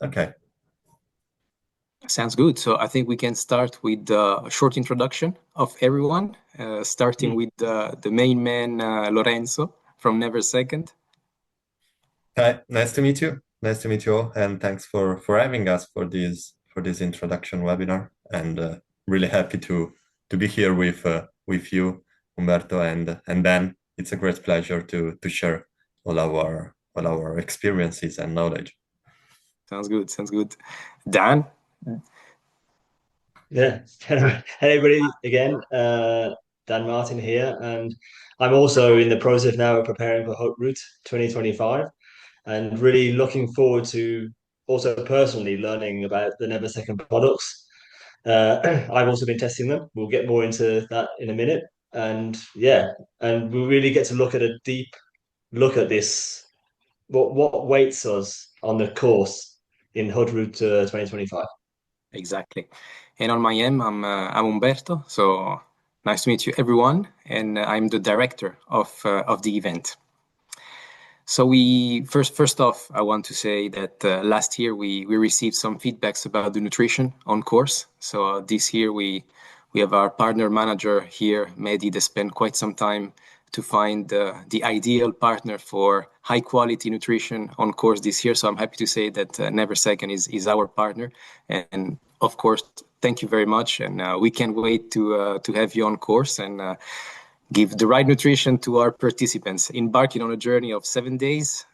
Okay. Sounds good. So I think we can start with a short introduction of everyone, starting with the main man, Lorenzo from Neversecond. Hi, nice to meet you. Nice to meet you all, and thanks for having us for this introduction webinar. And really happy to be here with you, Umberto, and Dan. It's a great pleasure to share all our experiences and knowledge. Sounds good. Sounds good. Dan, Yeah. Hello, everybody again. Dan Martin here, and I'm also in the process now of preparing for Haute Route 2025, and really looking forward to also personally learning about the Neversecond products. I've also been testing them. We'll get more into that in a minute, and yeah, and we really get to look at a deep look at this. What waits us on the course in Haute Route 2025. exactly. And on my end, I'm Umberto. So nice to meet you, everyone. And I'm the director of the event. So we first off, I want to say that last year we received some feedbacks about the nutrition on course. So this year we have our partner manager here, Mehdi, that spent quite some time to find the ideal partner for high quality nutrition on course this year. So I'm happy to say that Neversecond is our partner, and of course, thank you very much. And we can't wait to have you on course and give the right nutrition to our participants, embarking on a journey of 7 days,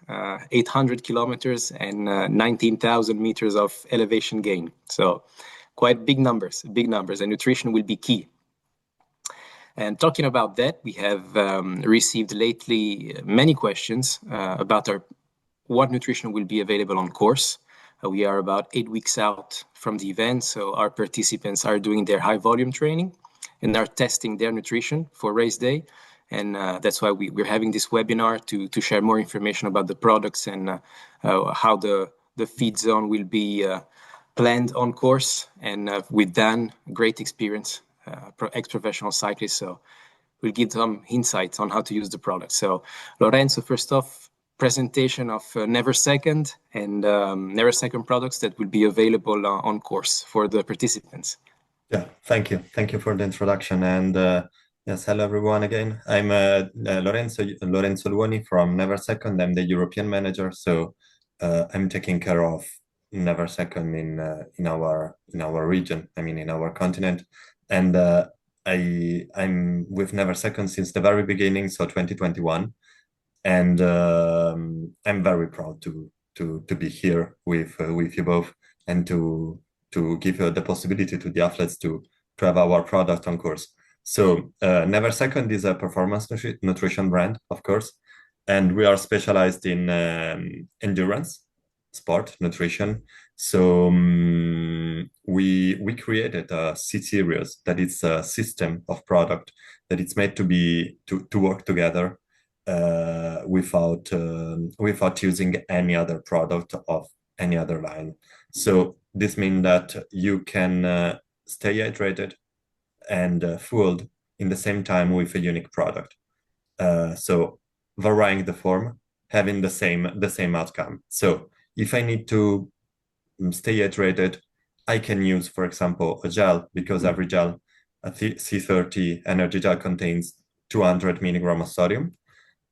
800 kilometers, and 19,000 meters of elevation gain. So quite big numbers, and nutrition will be key. And talking about that, we have received lately many questions about what nutrition will be available on course. We are about 8 weeks out from the event, so our participants are doing their high volume training and are testing their nutrition for race day. And that's why we're having this webinar to share more information about the products and how the feed zone will be planned on course. And with Dan, great experience, ex-professional cyclist, so we'll give some insights on how to use the product. So Lorenzo, first off, presentation of Neversecond and Neversecond products that will be available on course for the participants. Yeah, thank you. Thank you for the introduction. And yes, hello everyone again. I'm Lorenzo Luoni from Neversecond. I'm the European manager, so I'm taking care of Neversecond in our region. I mean, in our continent. And I'm with Neversecond since the very beginning, so 2021, and I'm very proud to be here with you both and to give the possibility to the athletes to have our product on course. So Neversecond is a performance nutrition brand, of course, and we are specialized in endurance sport nutrition. So we created a C-series that is a system of product that it's made to work together without using any other product of any other line. So this means that you can stay hydrated and fueled in the same time with a unique product. So varying the form, having the same outcome. So if I need to stay hydrated, I can use, for example, a gel, because every gel, a C30 energy gel, contains 200 milligrams of sodium.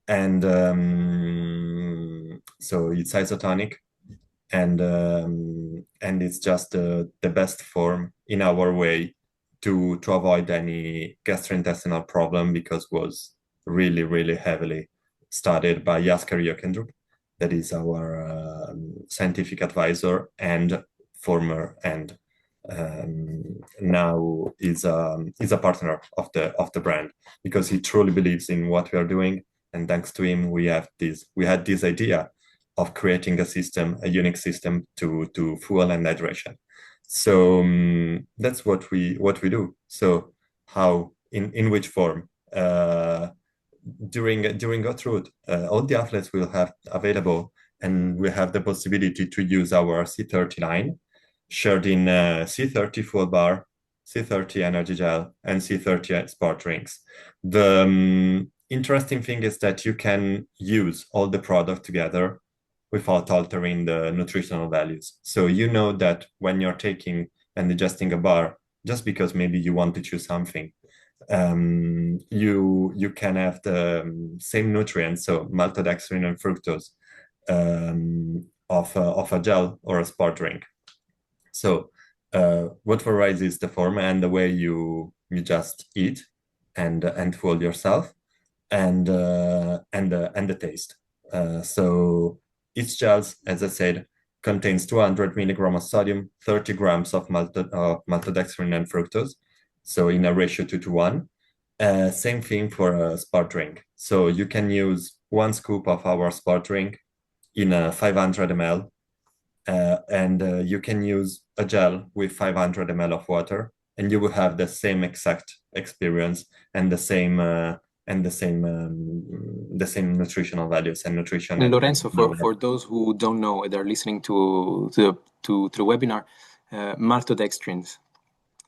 And so it's isotonic, and it's just the best form in our way to avoid any gastrointestinal problem, because was really heavily studied by Jasker Jokendrup, that is our scientific advisor and former and now is a partner of the brand, because he truly believes in what we are doing. And thanks to him, we had this idea of creating a unique system to fuel and hydration. So that's what we do. So how, in which form? During Haute Route, all the athletes will have available, and we have the possibility to use our C30 line, shared in C30 full bar, C30 energy gel, and C30 sport drinks. The interesting thing is that you can use all the product together without altering the nutritional values. So you know that when you're taking and digesting a bar, just because maybe you want to choose something, you can have the same nutrients, so maltodextrin and fructose, of a gel or a sport drink. So what varies is the form and the way you just eat and fuel yourself, and the taste. So each gels, as I said, contains 200 milligrams of sodium, 30 grams of maltodextrin and fructose, so in a ratio 2:1. Same thing for a sport drink. So you can use 1 scoop of our sport drink in a 500 ml, and you can use a gel with 500 ml of water, and you will have the same exact experience and the same nutritional values and nutrition. And Lorenzo, for those who don't know, they're listening to the webinar, maltodextrins.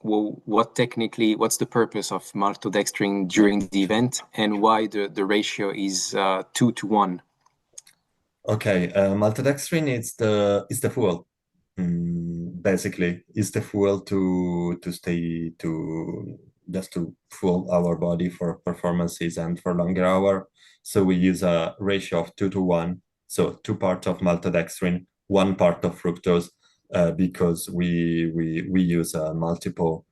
Well, what's the purpose of maltodextrin during the event, and why the ratio is 2:1? Okay, maltodextrin is the fuel. Basically, is the fuel to fuel our body for performances and for longer hour. So we use a ratio of 2:1. So 2 parts of maltodextrin, 1 part of fructose, because we use a multiple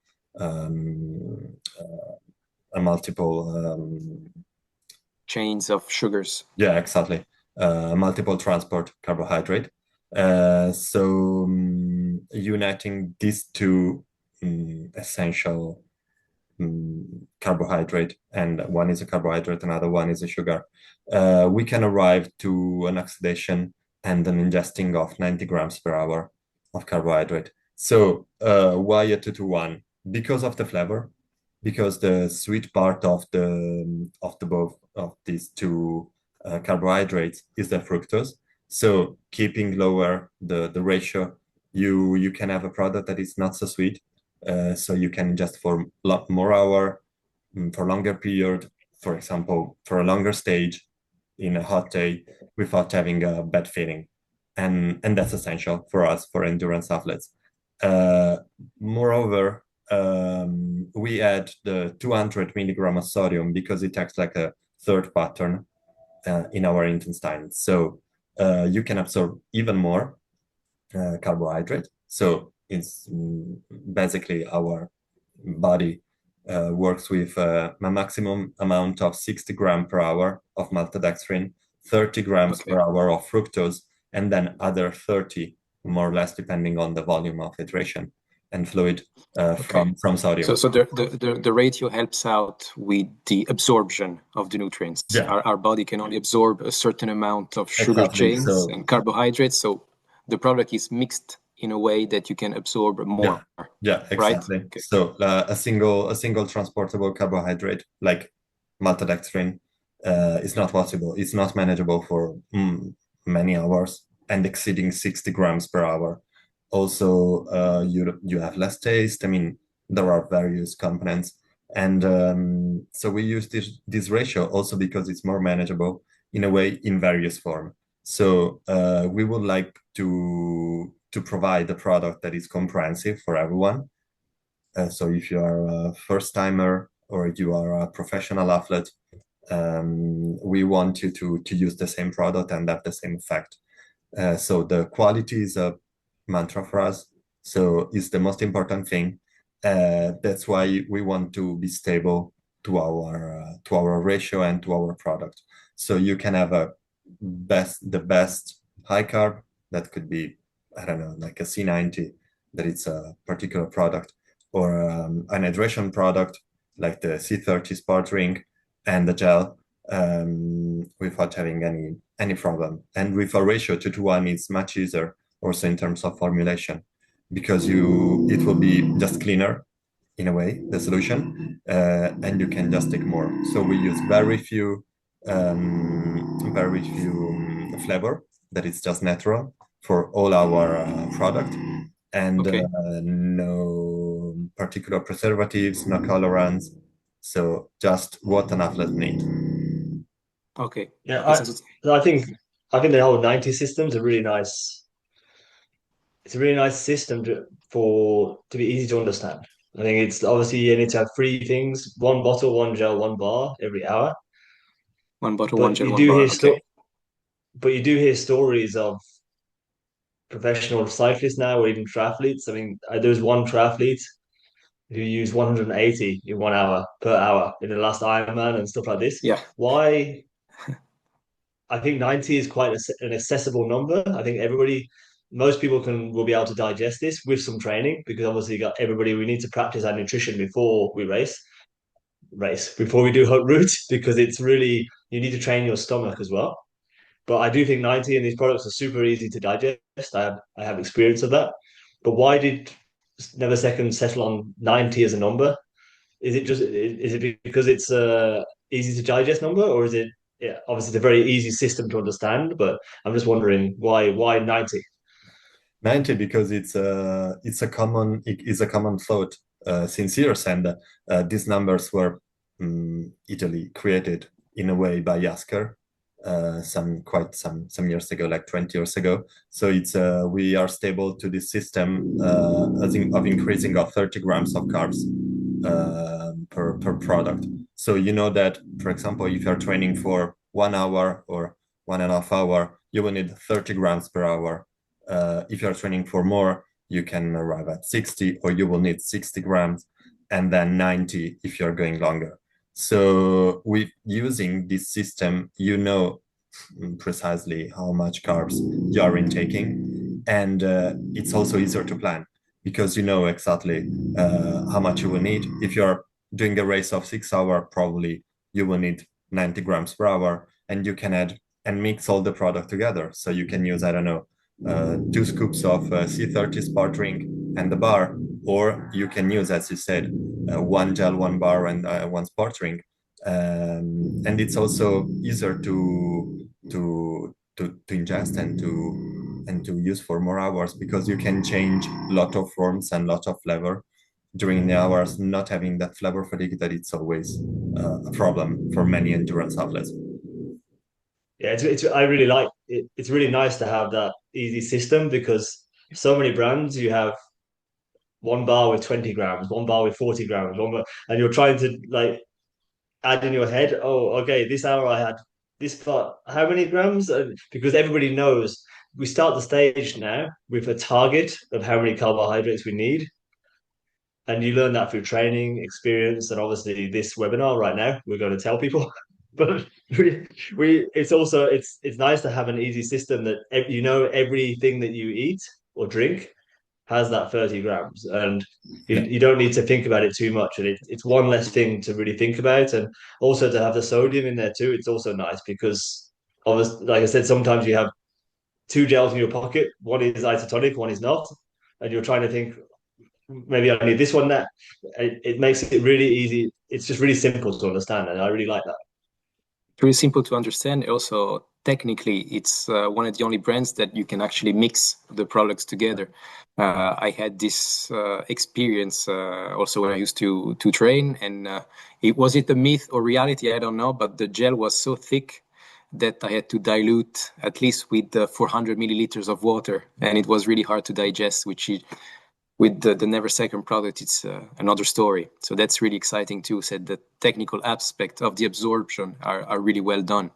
chains of sugars. Yeah, exactly. Multiple transport carbohydrate. So uniting these two essential carbohydrate, and one is a carbohydrate, another one is a sugar, we can arrive to an oxidation and an ingesting of 90 grams per hour of carbohydrate. So why a 2:1? Because of the flavor, because the sweet part of both of these two carbohydrates is the fructose. So keeping lower the ratio, you can have a product that is not so sweet. So you can ingest for more hour, for longer period, for example, for a longer stage in a hot day without having a bad feeling. And that's essential for us, for endurance athletes. Moreover, we add the 200 milligrams of sodium because it acts like a third pattern in our intestine. So you can absorb even more carbohydrate. So it's basically our body works with a maximum amount of 60 grams per hour of maltodextrin, 30 grams per hour of fructose, and then other 30, more or less, depending on the volume of hydration and fluid from sodium. So the ratio helps out with the absorption of the nutrients. Yeah. Our body can only absorb a certain amount of sugar chains and carbohydrates. So the product is mixed in a way that you can absorb more. Yeah, exactly. Right? Okay. So a single transportable carbohydrate like maltodextrin is not possible. It's not manageable for many hours and exceeding 60 grams per hour. Also, you have less taste. I mean, there are various components, and so we use this ratio also because it's more manageable in a way in various form. So we would like to provide a product that is comprehensive for everyone. So if you are a first timer or you are a professional athlete, we want you to use the same product and have the same effect. So the quality is a mantra for us. So it's the most important thing. That's why we want to be stable to our ratio and to our product. So you can have the best high carb that could be, I don't know, like a C90, that it's a particular product, or an hydration product like the C30 sport drink and the gel, without having any problem. And with a ratio 2:1, it's much easier also in terms of formulation, because it will be just cleaner in a way, the solution, and you can just take more. So we use very few flavor that is just natural for all our product, and no particular preservatives, no colorants. So just what an athlete needs. Okay. Yeah, I think I think the whole 90 system's a really nice. It's a really nice system to be easy to understand. I think it's obviously you need to have three things: one bottle, one gel, one bar every hour. One bottle, one But gel, you one do bar. hear Okay. but you do hear stories of professional cyclists now, or even triathletes. I mean, there was one triathlete who used 180 in 1 hour per hour in the last Ironman and stuff like this. Yeah. Why? I think 90 is quite an accessible number. I think most people will be able to digest this with some training because obviously you got everybody. We need to practice our nutrition before we race before we do Haute Route because it's really you need to train your stomach as well. But I do think 90 and these products are super easy to digest. I have experience of that. But why did Neversecond settle on 90 as a number? Is it because it's a easy to digest number, or is it yeah, obviously it's a very easy system to understand, but I'm just wondering why 90? 90 because it is a common thought since years, and these numbers were Italy created in a way by Jasker some years ago, like 20 years ago. So it's we are stable to this system of increasing of 30 grams of carbs per product. So you know that, for example, if you're training for 1 hour or 1.5 hour, you will need 30 grams per hour. If you're training for more, you can arrive at 60, or you will need 60 grams, and then 90 if you're going longer. So with using this system, you know precisely how much carbs you are intaking, and it's also easier to plan because you know exactly how much you will need. If you're doing a race of 6 hours, probably you will need 90 grams per hour, and you can add and mix all the product together. So you can use, I don't know, 2 scoops of C30 sport drink and the bar, or you can use, as you said, one gel, one bar, and one sport drink. And it's also easier to ingest and to use for more hours because you can change a lot of forms and lot of flavor during the hours, not having that flavor fatigue that it's always a problem for many endurance athletes. Yeah, it's I really like it. It's really nice to have that easy system because so many brands you have one bar with 20 grams, one bar with 40 grams, and you're trying to like add in your head, oh, okay, this hour I had this part, how many grams? Because everybody knows we start the stage now with a target of how many carbohydrates we need. And you learn that through training, experience, and obviously this webinar right now, we're going to tell people. But it's nice to have an easy system that you know everything that you eat or drink has that 30 grams and you don't need to think about it too much and it's one less thing to really think about and also to have the sodium in there too it's also nice because obviously like I said sometimes you have two gels in your pocket one is isotonic one is not and you're trying to think maybe I need this one that it makes it really easy it's just really simple to understand and I really like that. Pretty simple to understand. Also, technically, it's one of the only brands that you can actually mix the products together. I had this experience also when I used to train, and was it a myth or reality? I don't know, but the gel was so thick that I had to dilute at least with 400 milliliters of water, and it was really hard to digest, with the Neversecond product, it's another story. So that's really exciting too. Said the technical aspect of the absorption are really well done.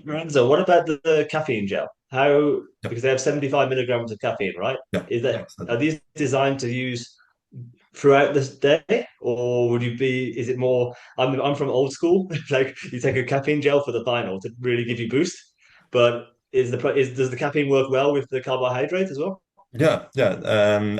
Lorenzo, what about the caffeine gel? How because they have 75 milligrams of caffeine, right? Yeah, Are these designed to use throughout the day, or would you be? Is it more? I'm from old school. Like you take a caffeine gel for the final to really give you boost. But does the caffeine work well with the carbohydrate as well? yeah.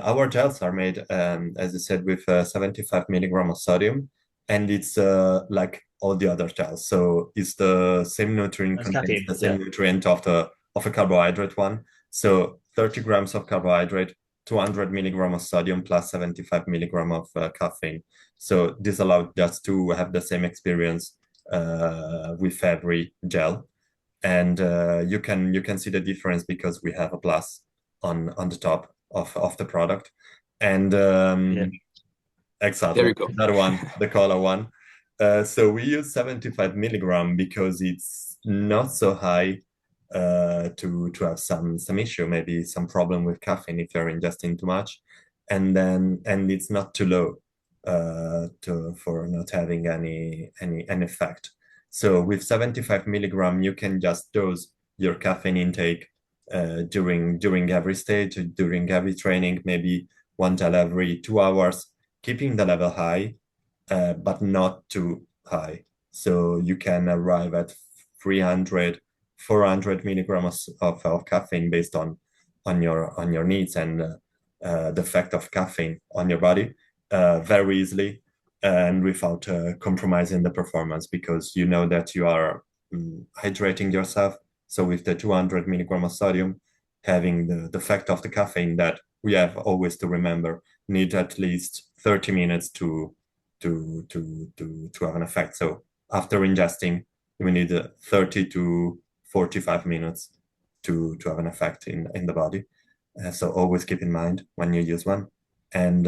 Our gels are made, as you said, with 75 milligram of sodium, and it's like all the other gels. So it's the same nutrient That's contains caffeine. the Yeah. same nutrient of a carbohydrate one. So 30 grams of carbohydrate, 200 milligram of sodium plus 75 milligram of caffeine. So this allowed us to have the same experience with every gel, and you can see the difference because we have a plus on the top of the product, and Yeah. exactly There you go. that one, the color one. So we use 75 milligram because it's not so high to have some issue, maybe some problem with caffeine if you're ingesting too much, and it's not too low for not having any effect. So with 75 milligram, you can just dose your caffeine intake during every stage, during every training, maybe one gel every 2 hours, keeping the level high, but not too high. So you can arrive at 300, 400 milligrams of caffeine based on your needs and the effect of caffeine on your body very easily and without compromising the performance, because you know that you are hydrating yourself. So with the 200 milligram of sodium, having the effect of the caffeine that we have always to remember, need at least 30 minutes to have an effect. So after ingesting, we need 30 to 45 minutes to have an effect in the body. So always keep in mind when you use one, and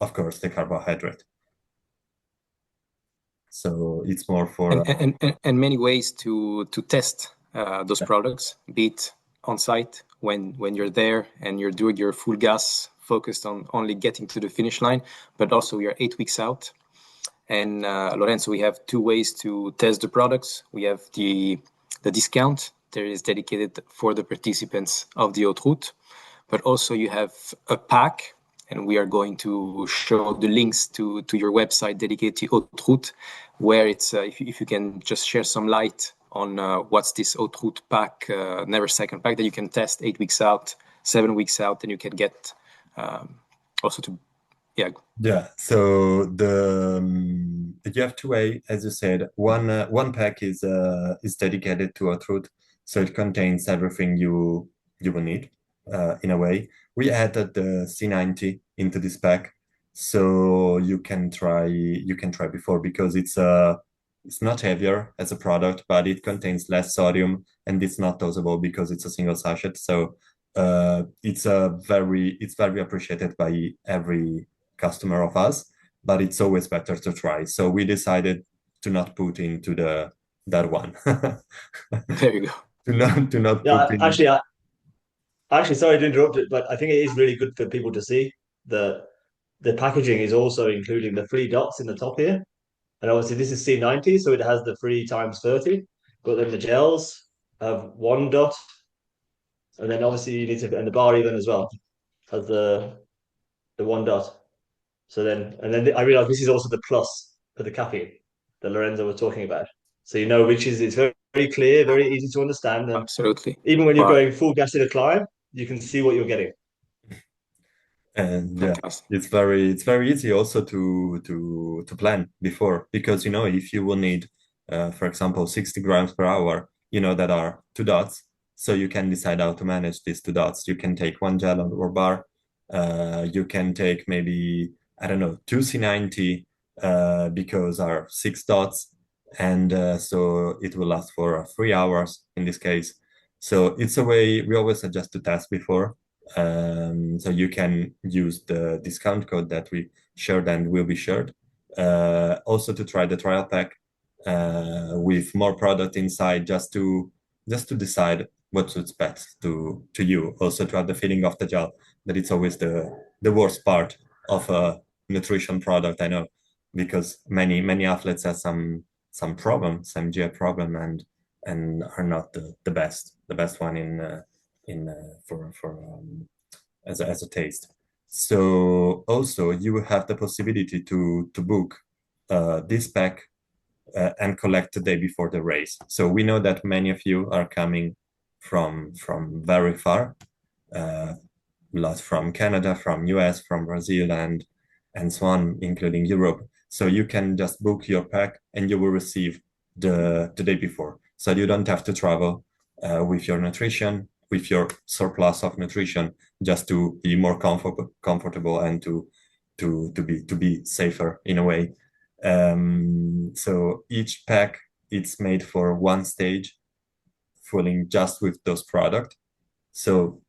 of course the carbohydrate. So it's more for and many ways to test those products, be it on site when you're there and you're doing your full gas, focused on only getting to the finish line, but also we are 8 weeks out. And Lorenzo, we have two ways to test the products. We have the discount that is dedicated for the participants of the Haute Route, but also you have a pack, and we are going to show the links to your website dedicated to Haute Route, where it's if you can just share some light on what's this Haute Route pack, Neversecond pack that you can test 8 weeks out, 7 weeks out, and you can get also to So you have two ways, as you said. One pack is dedicated to Haute Route, so it contains everything you will need. In a way, we added the C90 into this pack, so you can try before, because it's not heavier as a product, but it contains less sodium, and it's not dosable because it's a single sachet. So it's very appreciated by every customer of us, but it's always better to try. So we decided to not put into that one. There you go. to not Yeah, put in. actually, sorry to interrupt it, but I think it is really good for people to see that the packaging is also including the 3 dots in the top here. And obviously this is C90, so it has the 3 times 30, but then the gels have 1 dot. And then obviously you need to, and the bar even as well has the 1 dot. So then, and then I realized this is also the plus for the caffeine that Lorenzo was talking about. So you know which is, it's very, very clear, very easy to understand. And Absolutely. even when you're going full gas in a climb, you can see what you're getting. And Fantastic. it's very easy also to plan before, because if you will need for example 60 grams per hour, that are 2 dots, so you can decide how to manage these 2 dots. You can take one gel or bar, you can take maybe, I don't know, 2C90 because are 6 dots, and so it will last for 3 hours in this case. So it's a way we always suggest to test before. So you can use the discount code that we shared and will be shared. Also to try the trial pack with more product inside, just to decide what suits best to you. Also to have the feeling of the gel, that it's always the worst part of a nutrition product, I know, because many athletes have some problem, some GI problem, and are not the best one as a taste. So also you have the possibility to book this pack and collect the day before the race. So we know that many of you are coming from very far, lots from Canada, from US, from Brazil, and so on, including Europe. So you can just book your pack and you will receive the day before. So you don't have to travel with your nutrition, with your surplus of nutrition, just to be more comfortable and to be safer in a way. So each pack, it's made for one stage, filling just with those products. So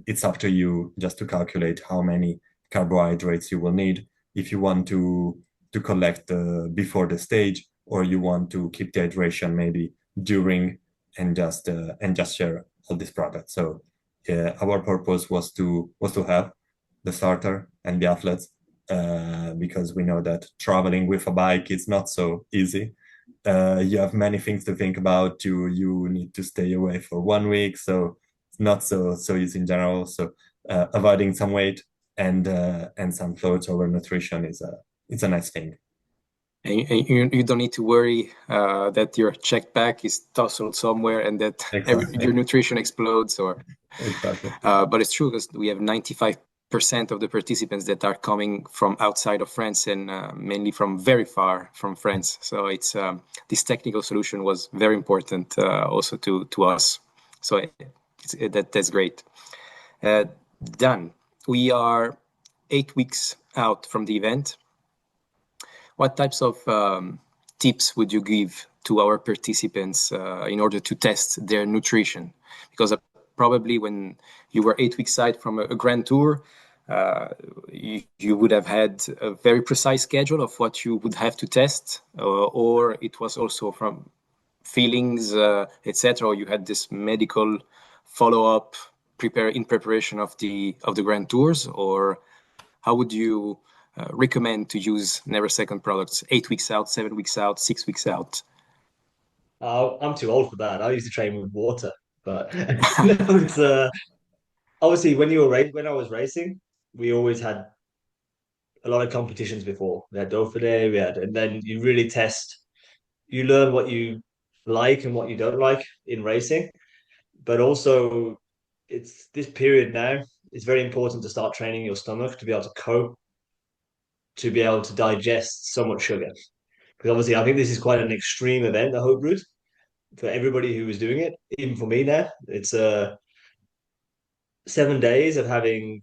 it's up to you just to calculate how many carbohydrates you will need. If you want to to collect before the stage, or you want to keep the hydration maybe during and just share all these products. So our purpose was to have the starter and the athletes, because we know that traveling with a bike is not so easy. You have many things to think about. You need to stay away for 1 week, so it's not so easy in general. So avoiding some weight and some clothes over nutrition is a nice thing. And you don't need to worry that your checked bag is tousled somewhere and that your nutrition explodes. Exactly. But it's true, because we have 95% of the participants that are coming from outside of France, and mainly from very far from France. So it's this technical solution was very important also to us. So that's great. Dan, we are 8 weeks out from the event. What types of tips would you give to our participants in order to test their nutrition? Because probably when you were 8 weeks out from a grand tour, you would have had a very precise schedule of what you would have to test, or it was also from feelings, etc. Or you had this medical follow-up in preparation of the grand tours, or how would you recommend to use Neversecond products 8 weeks out, 7 weeks out, 6 weeks out? I'm too old for that. I used to train with water, but no, it's obviously when I was racing, we always had a lot of competitions before. We had Dauphiné, and then you really test, you learn what you like and what you don't like in racing. But also, it's this period now. It's very important to start training your stomach to be able to cope, to be able to digest so much sugar. Because obviously, I think this is quite an extreme event, the Haute Route, for everybody who is doing it. Even for me now, it's 7 days of having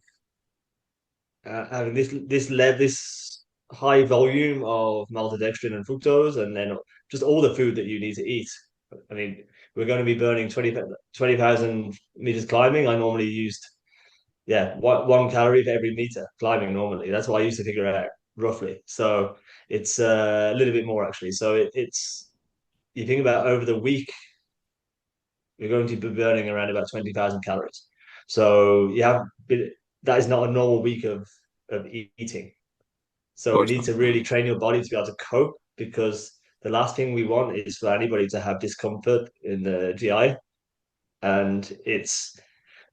this high volume of maltodextrin and fructose, and then just all the food that you need to eat. I mean, we're going to be burning 20,000 meters climbing. I normally used, 1 calorie for every meter climbing normally. That's what I used to figure out roughly. So it's a little bit more actually. So it's, you think about over the week, you're going to be burning around about 20,000 calories. So that is not a normal week of eating. So we need to really train your body to be able to cope, because the last thing we want is for anybody to have discomfort in the GI. And it's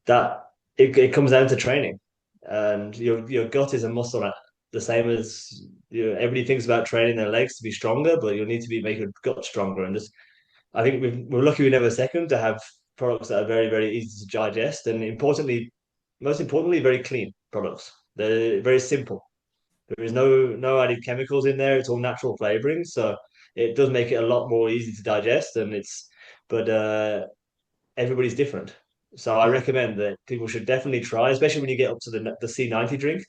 that it comes down to training. And your gut is a muscle, the same as everybody thinks about training their legs to be stronger, but you'll need to be making your gut stronger. And just, I think we're lucky we Neversecond to have products that are very, very easy to digest, and most importantly, very clean products. They're very simple. There is no added chemicals in there. It's all natural flavoring, so it does make it a lot more easy to digest. But everybody's different. So I recommend that people should definitely try, especially when you get up to the C90 drink.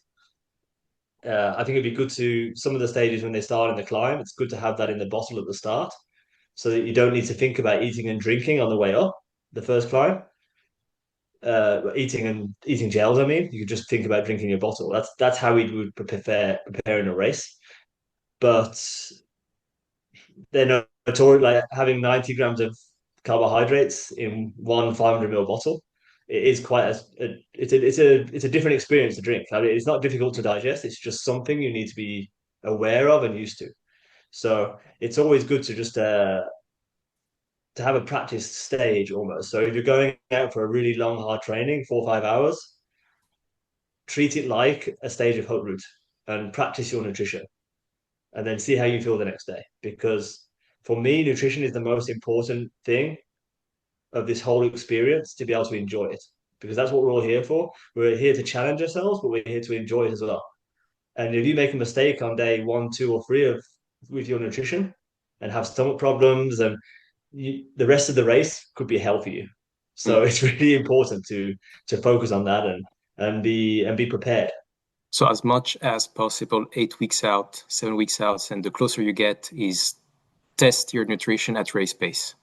I think it'd be good to, some of the stages when they start in the climb, it's good to have that in the bottle at the start, so that you don't need to think about eating and drinking on the way up the first climb. Eating gels. I mean, you could just think about drinking a bottle. That's how we would prepare in a race. But they're notorious, like having 90 grams of carbohydrates in one 500 ml bottle. It is it's a different experience to drink. I mean, it's not difficult to digest. It's just something you need to be aware of and used to. So it's always good to just to have a practice stage almost. So if you're going out for a really long, hard training, 4 or 5 hours, treat it like a stage of Haute Route and practice your nutrition, and then see how you feel the next day. Because for me, nutrition is the most important thing of this whole experience, to be able to enjoy it. Because that's what we're all here for. We're here to challenge ourselves, but we're here to enjoy it as well. And if you make a mistake on day 1, 2, or 3 with your nutrition and have stomach problems, and the rest of the race could be hell for you. So it's really important to focus on that and be prepared. So as much as possible, 8 weeks out, 7 weeks out, and the closer you get, is test your nutrition at race pace.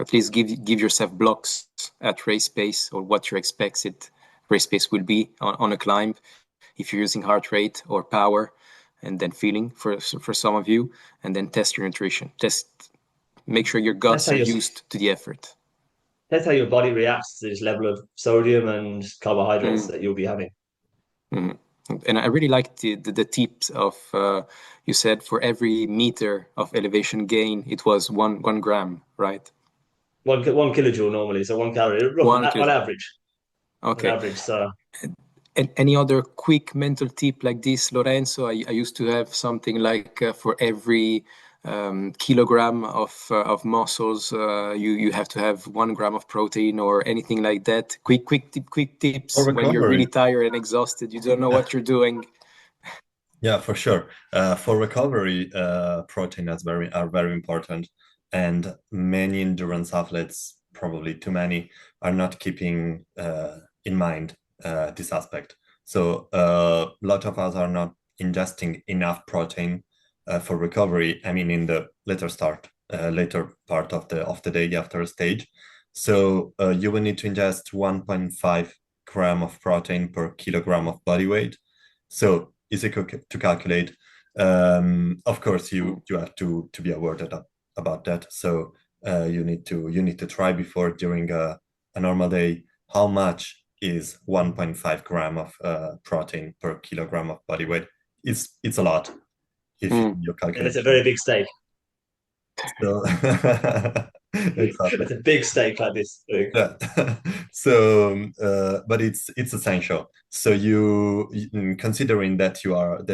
At least give yourself blocks at race pace, or what your expected race pace will be on a climb. If you're using heart rate or power, and then feeling for some of you, and then test your nutrition. Make sure your guts are used to the effort. That's how your body reacts to this level of sodium and carbohydrates that you'll be having. And I really like the tips of you said for every meter of elevation gain, it was one gram, right? One kilojoule normally, so 1 calorie on average. Okay. On average, so. And any other quick mental tip like this, Lorenzo? I used to have something like for every kilogram of muscles, you have to have 1 gram of protein or anything like that. Quick tips when you're really tired and exhausted, you don't know what you're doing. Yeah, for sure. For recovery, protein are very important, and many endurance athletes, probably too many, are not keeping in mind this aspect. So a lot of us are not ingesting enough protein for recovery. I mean, in the later part of the day after a stage. So you will need to ingest 1.5 gram of protein per kilogram of body weight. So easy to calculate. Of course, you have to be aware about that. So you need to try before during a normal day how much is 1.5 gram of protein per kilogram of body weight. It's a lot if you calculate. And it's a very big steak. So exactly. It's a big steak like this. Yeah. So, but it's essential. So considering that you are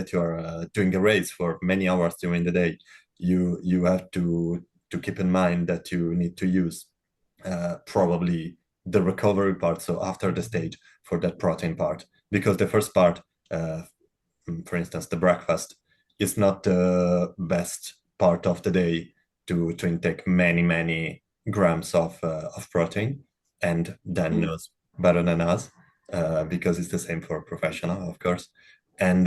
doing a race for many hours during the day, you have to keep in mind that you need to use probably the recovery part. So after the stage for that protein part, because the first part, for instance, the breakfast, is not the best part of the day to intake many grams of protein, and Dan knows better than us because it's the same for professional, of course. And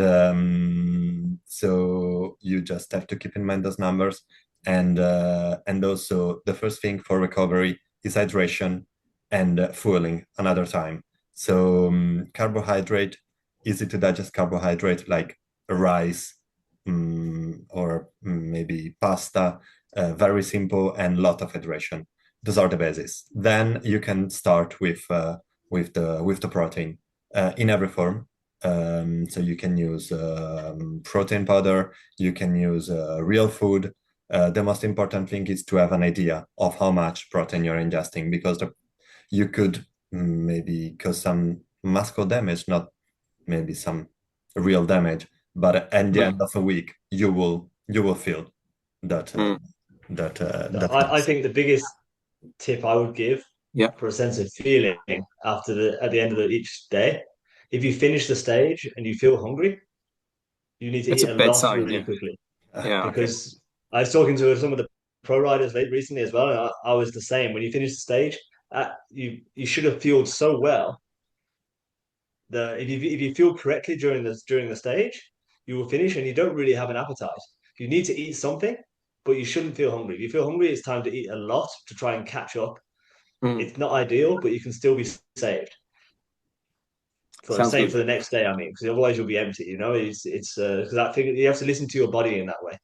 so you just have to keep in mind those numbers, and also the first thing for recovery is hydration and fueling another time. So carbohydrate, easy to digest carbohydrate like rice or maybe pasta, very simple and lot of hydration. Those are the bases. Then you can start with the protein in every form. So you can use protein powder. You can use real food. The most important thing is to have an idea of how much protein you're ingesting, because you could maybe cause some muscle damage, not maybe some real damage, but at the end of a week you will feel that I think the biggest tip I would give for a sense of feeling at the end of each day, if you finish the stage and you feel hungry, you need to eat a lot really quickly. Because I was talking to some of the pro riders recently as well, and I was the same. When you finish the stage, you should have fueled so well that if you fuel correctly during the stage, you will finish and you don't really have an appetite. You need to eat something, but you shouldn't feel hungry. If you feel hungry, it's time to eat a lot to try and catch up. It's not ideal, but you can still be saved. For the next day, I mean, because otherwise you'll be empty. You know, it's because I think you have to listen to your body in that way.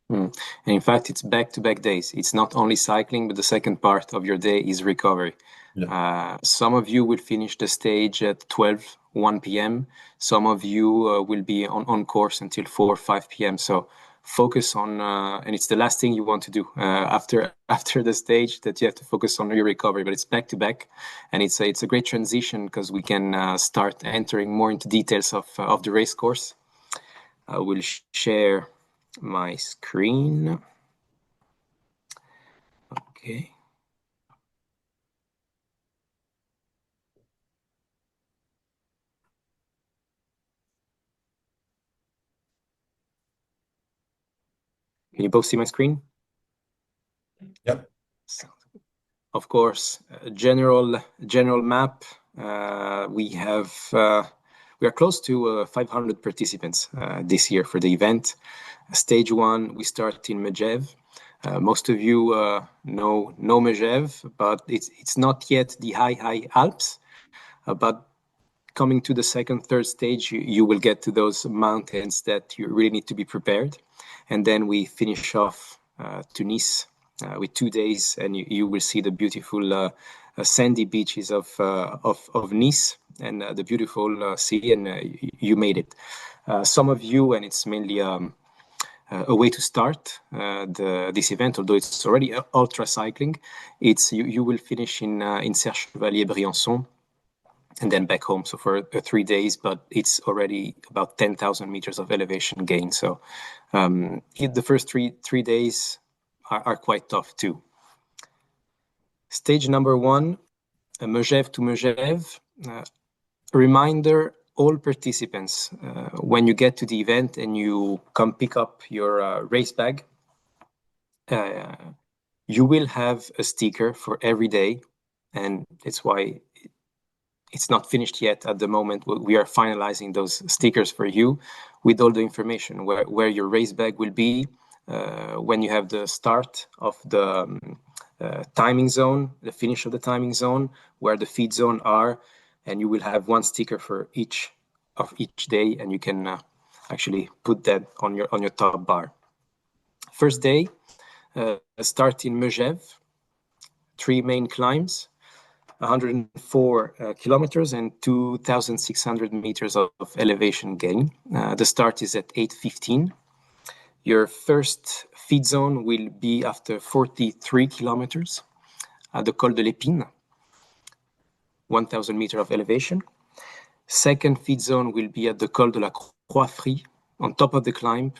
And in fact, it's back-to-back days. It's not only cycling, but the second part of your day is recovery. Yeah. Some of you will finish the stage at 1 p.m. Some of you will be on course until 4 or 5 p.m. So focus on, and it's the last thing you want to do after the stage, that you have to focus on your recovery. But it's back-to-back, and it's a great transition because we can start entering more into details of the race course. I will share my screen. Okay. Can you both see my screen? Yep. So, of course, general map. We are close to 500 participants this year for the event. Stage 1, we start in Megève. Most of you know Megève, but it's not yet the high Alps. But coming to the second, third stage, you will get to those mountains that you really need to be prepared. And then we finish off to Nice with 2 days, and you will see the beautiful sandy beaches of Nice and the beautiful sea, and you made it. Some of you, and it's mainly a way to start this event, although it's already ultra cycling. It's you will finish in Serre-Chevalier-Briançon and then back home. So for 3 days, but it's already about 10,000 meters of elevation gain. So the first three days are quite tough too. Stage number 1, Megève to Megève. Reminder, all participants, when you get to the event and you come pick up your race bag, you will have a sticker for every day. And it's why it's not finished yet at the moment. We are finalizing those stickers for you with all the information, where your race bag will be, when you have the start of the timing zone, the finish of the timing zone, where the feed zone are, and you will have one sticker for each day, and you can actually put that on your top bar. First day, start in Megève, 3 main climbs, 104 kilometers and 2,600 meters of elevation gain. The start is at 8:15. Your first feed zone will be after 43 kilometers at the Col de l'Épine, 1,000 meters of elevation. Second feed zone will be at the Col de la Croix-Frie, on top of the climb.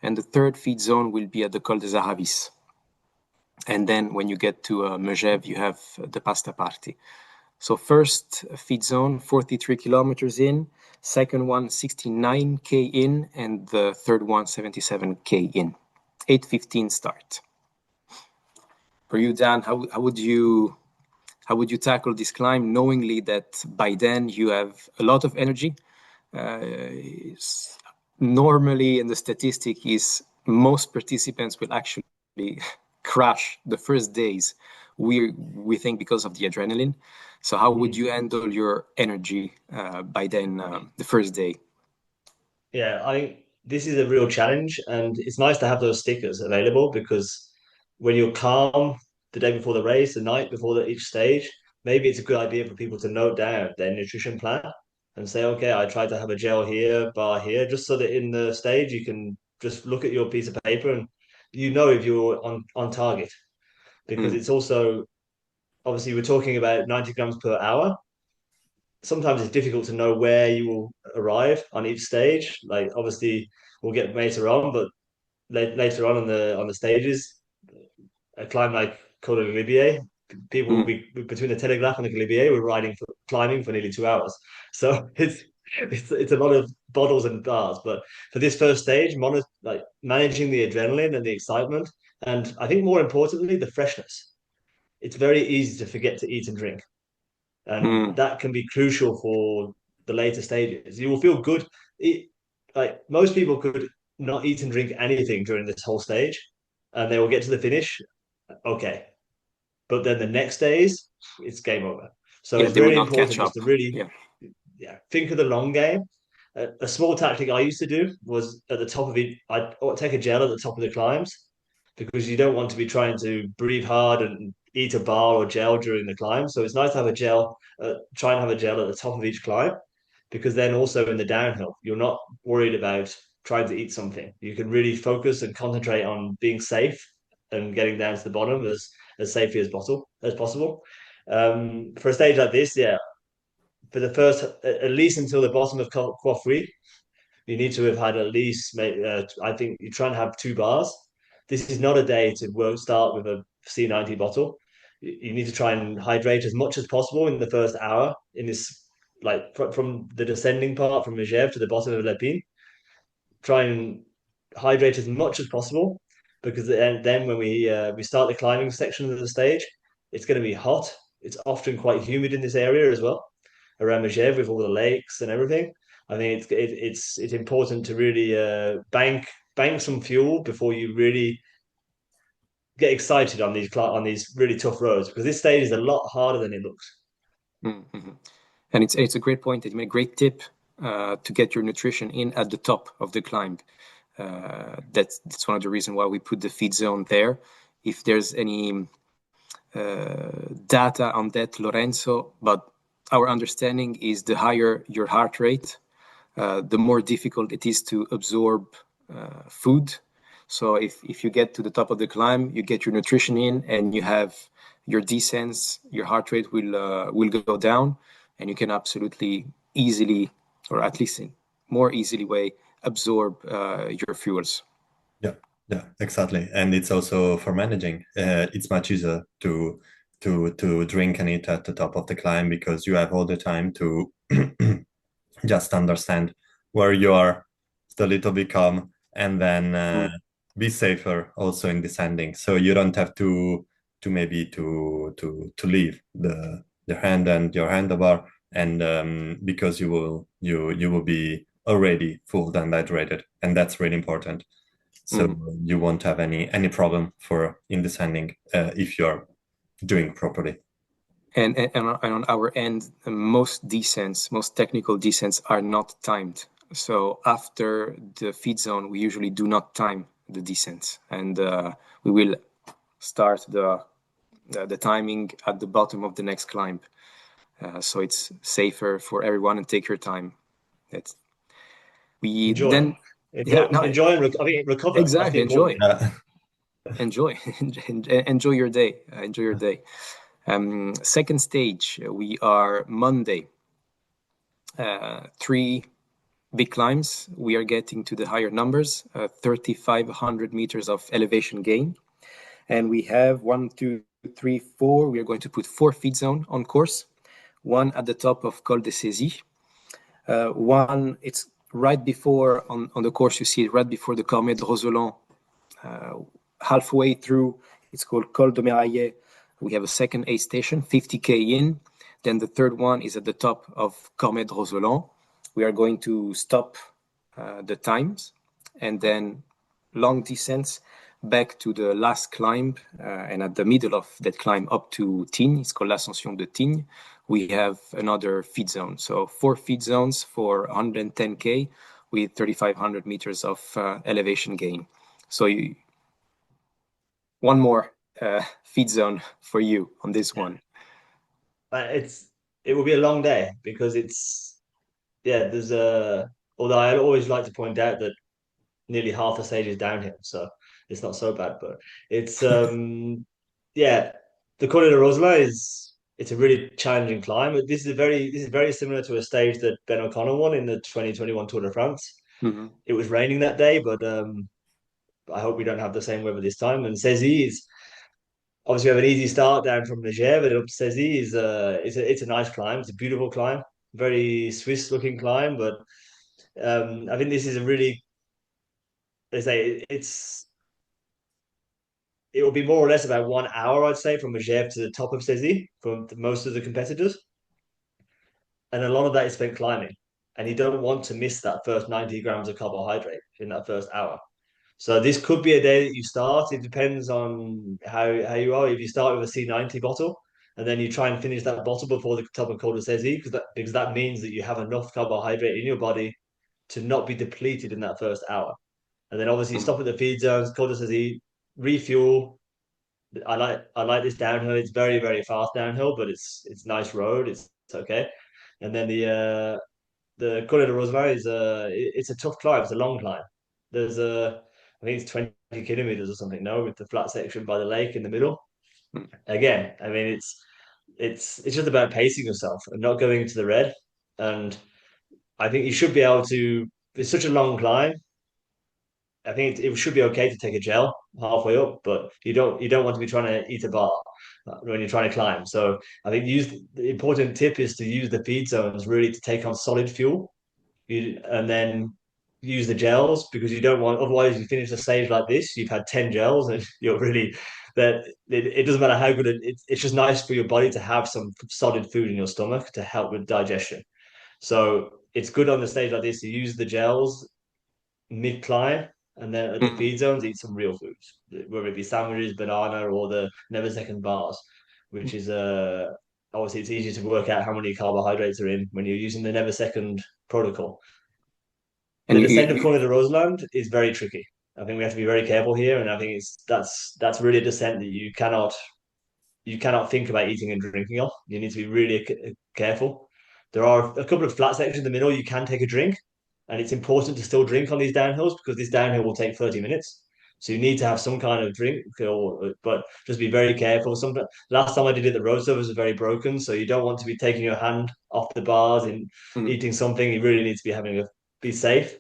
And the third feed zone will be at the Col des Aravis. And then when you get to Megève, you have the Pasta Party. So first feed zone, 43 kilometers in. Second one, 69K in. And the third one, 77K in. 8:15 start. For you, Dan, how would you tackle this climb, knowingly that by then you have a lot of energy? Normally, in the statistic is most participants will actually crash the first days. We think because of the adrenaline. So how would you handle your energy by then, the first day? Yeah, I think this is a real challenge, and it's nice to have those stickers available, because when you're calm the day before the race, the night before each stage, maybe it's a good idea for people to note down their nutrition plan and say, okay, I try to have a gel here, bar here, just so that in the stage you can just look at your piece of paper and you know if you're on target. Because it's also, obviously, we're talking about 90 grams per hour. Sometimes it's difficult to know where you will arrive on each stage. Like, obviously, we'll get later on, but later on the stages, a climb like Col de Galibier, people will be between the Telegraph and the Galibier. We're climbing for nearly 2 hours. So it's a lot of bottles and bars. But for this first stage, managing the adrenaline and the excitement, and I think more importantly, the freshness. It's very easy to forget to eat and drink, and that can be crucial for the later stages. You will feel good. Like most people could not eat and drink anything during this whole stage, and they will get to the finish. Okay, but then the next days, it's game over. So it's really important just to really think of the long game. A small tactic I used to do was at the top of it, I'd take a gel at the top of the climbs, because you don't want to be trying to breathe hard and eat a bar or gel during the climb. So it's nice to have a gel, try and have a gel at the top of each climb, because then also in the downhill, you're not worried about trying to eat something. You can really focus and concentrate on being safe and getting down to the bottom as safely as possible. For a stage like this, yeah, for the first, at least until the bottom of Coiffry, you need to have had at least, I think you try and have 2 bars. This is not a day to start with a C90 bottle. You need to try and hydrate as much as possible in the first hour in this, like from the descending part from Megève to the bottom of L'Épine. Try and hydrate as much as possible, because then when we start the climbing section of the stage, it's going to be hot. It's often quite humid in this area as well, around Megève with all the lakes and everything. I think it's important to really bank some fuel before you really get excited on these really tough roads, because this stage is a lot harder than it looks. Mm-hmm. And it's a great point. It's a great tip to get your nutrition in at the top of the climb. That's one of the reasons why we put the feed zone there. If there's any data on that, Lorenzo, but our understanding is the higher your heart rate, the more difficult it is to absorb food. So if you get to the top of the climb, you get your nutrition in, and you have your descents, your heart rate will go down, and you can absolutely easily, or at least in more easily way, absorb your fuels. Yeah, exactly. And it's also for managing. It's much easier to drink and eat at the top of the climb because you have all the time to just understand where you are, a little bit calm, and then be safer also in descending. So you don't have to maybe to leave the hand and your handlebar, and because you will be already full and hydrated, and that's really important. So you won't have any problem for in descending if you're doing properly. And on our end, most descents, most technical descents are not timed. So after the feed zone, we usually do not time the descents, and we will start the timing at the bottom of the next climb. So it's safer for everyone, and take your time. Enjoy. Then Enjoy and I think recover. Exactly, enjoy. Yeah. Enjoy your day. Enjoy your day. Second stage, we are Monday. 3 big climbs. We are getting to the higher numbers, 3,500 meters of elevation gain. And we have 1, 2, 3, 4. We are going to put 4 feed zone on course. One at the top of Col de Cézy. One, it's right before, on the course you see it, right before the Cormet de Roseland. Halfway through, it's called Col de Meraillet. We have a second aid station, 50k in. Then the third one is at the top of Cormet de Roseland. We are going to stop the times, and then long descents back to the last climb, and at the middle of that climb up to Tignes, it's called l'Ascension de Tignes, we have another feed zone. So 4 feed zones for 110k with 3,500 meters of elevation gain. So one more feed zone for you on this one. It will be a long day because there's although I always like to point out that nearly half the stage is downhill, so it's not so bad. But it's yeah, the Col de Rosela it's a really challenging climb. This is very similar to a stage that Ben O'Connor won in the 2021 Tour de France. Mm-hmm. It was raining that day, but I hope we don't have the same weather this time. And Cézy is obviously we have an easy start down from Leger, but up to Cézy is it's a nice climb. It's a beautiful climb, very Swiss looking climb. But I think this is a really, they say it will be more or less about 1 hour, I'd say, from Megève to the top of Cézy for most of the competitors, and a lot of that is spent climbing. And you don't want to miss that first 90 grams of carbohydrate in that first hour. So this could be a day that you start. It depends on how you are. If you start with a C90 bottle and then you try and finish that bottle before the top of Col de Cézy, because that means that you have enough carbohydrate in your body to not be depleted in that first hour. And then obviously you stop at the feed zones, Col de Cézy, refuel. I like this downhill. It's very, very fast downhill, but it's nice road. It's okay. And then the Col de Rosemary is it's a tough climb. It's a long climb. There's I think it's 20 kilometers or something. No, with the flat section by the lake in the middle. Again, I mean it's just about pacing yourself and not going into the red. And I think you should be able to. It's such a long climb. I think it should be okay to take a gel halfway up, but you don't want to be trying to eat a bar when you're trying to climb. So I think the important tip is to use the feed zones really to take on solid fuel, and then use the gels because you don't want otherwise you finish a stage like this, you've had 10 gels and you're really that it doesn't matter how good it's just nice for your body to have some solid food in your stomach to help with digestion. So it's good on the stage like this to use the gels mid climb, and then at the feed zones eat some real foods, whether it be sandwiches, banana, or the Neversecond bars, which is obviously it's easier to work out how many carbohydrates are in when you're using the Neversecond protocol. And The descent of Col de Roseland is very tricky. I think we have to be very careful here, and I think that's really a descent that you cannot think about eating and drinking off. You need to be really careful. There are a couple of flat sections in the middle you can take a drink, and it's important to still drink on these downhills because this downhill will take 30 minutes. So you need to have some kind of drink, but just be very careful. Sometimes last time I did it, the road surface was very broken, so you don't want to be taking your hand off the bars and eating something. You really need to be safe.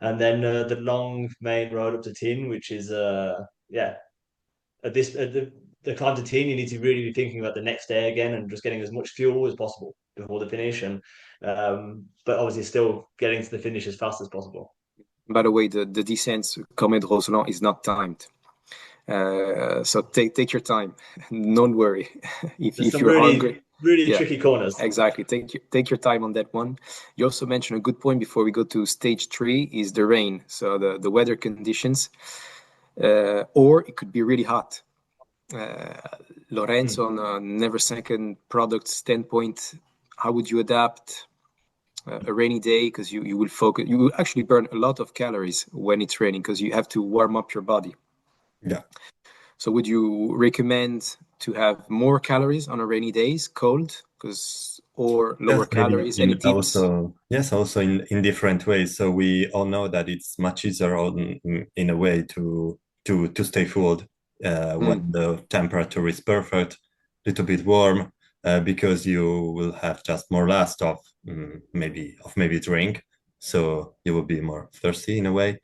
And then the long main road up to Tin, which is yeah, at the climb to Tin, you need to really be thinking about the next day again and just getting as much fuel as possible before the finish, and but obviously still getting to the finish as fast as possible. By the way, the descent Comet Roseland is not timed. So take your time. Don't worry. if you're hungry, really tricky corners. Exactly. Take your time on that one. You also mentioned a good point before we go to stage 3 is the rain. So the weather conditions, or it could be really hot. Lorenzo, on a Neversecond product standpoint, how would you adapt a rainy day? Because you will actually burn a lot of calories when it's raining because you have to warm up your body. Yeah. So would you recommend to have more calories on a rainy days, cold, or lower calories? Any tips? Also in different ways. So we all know that it's much easier in a way to stay full when the temperature is perfect, a little bit warm, because you will have just more last of maybe drink, so you will be more thirsty in a way.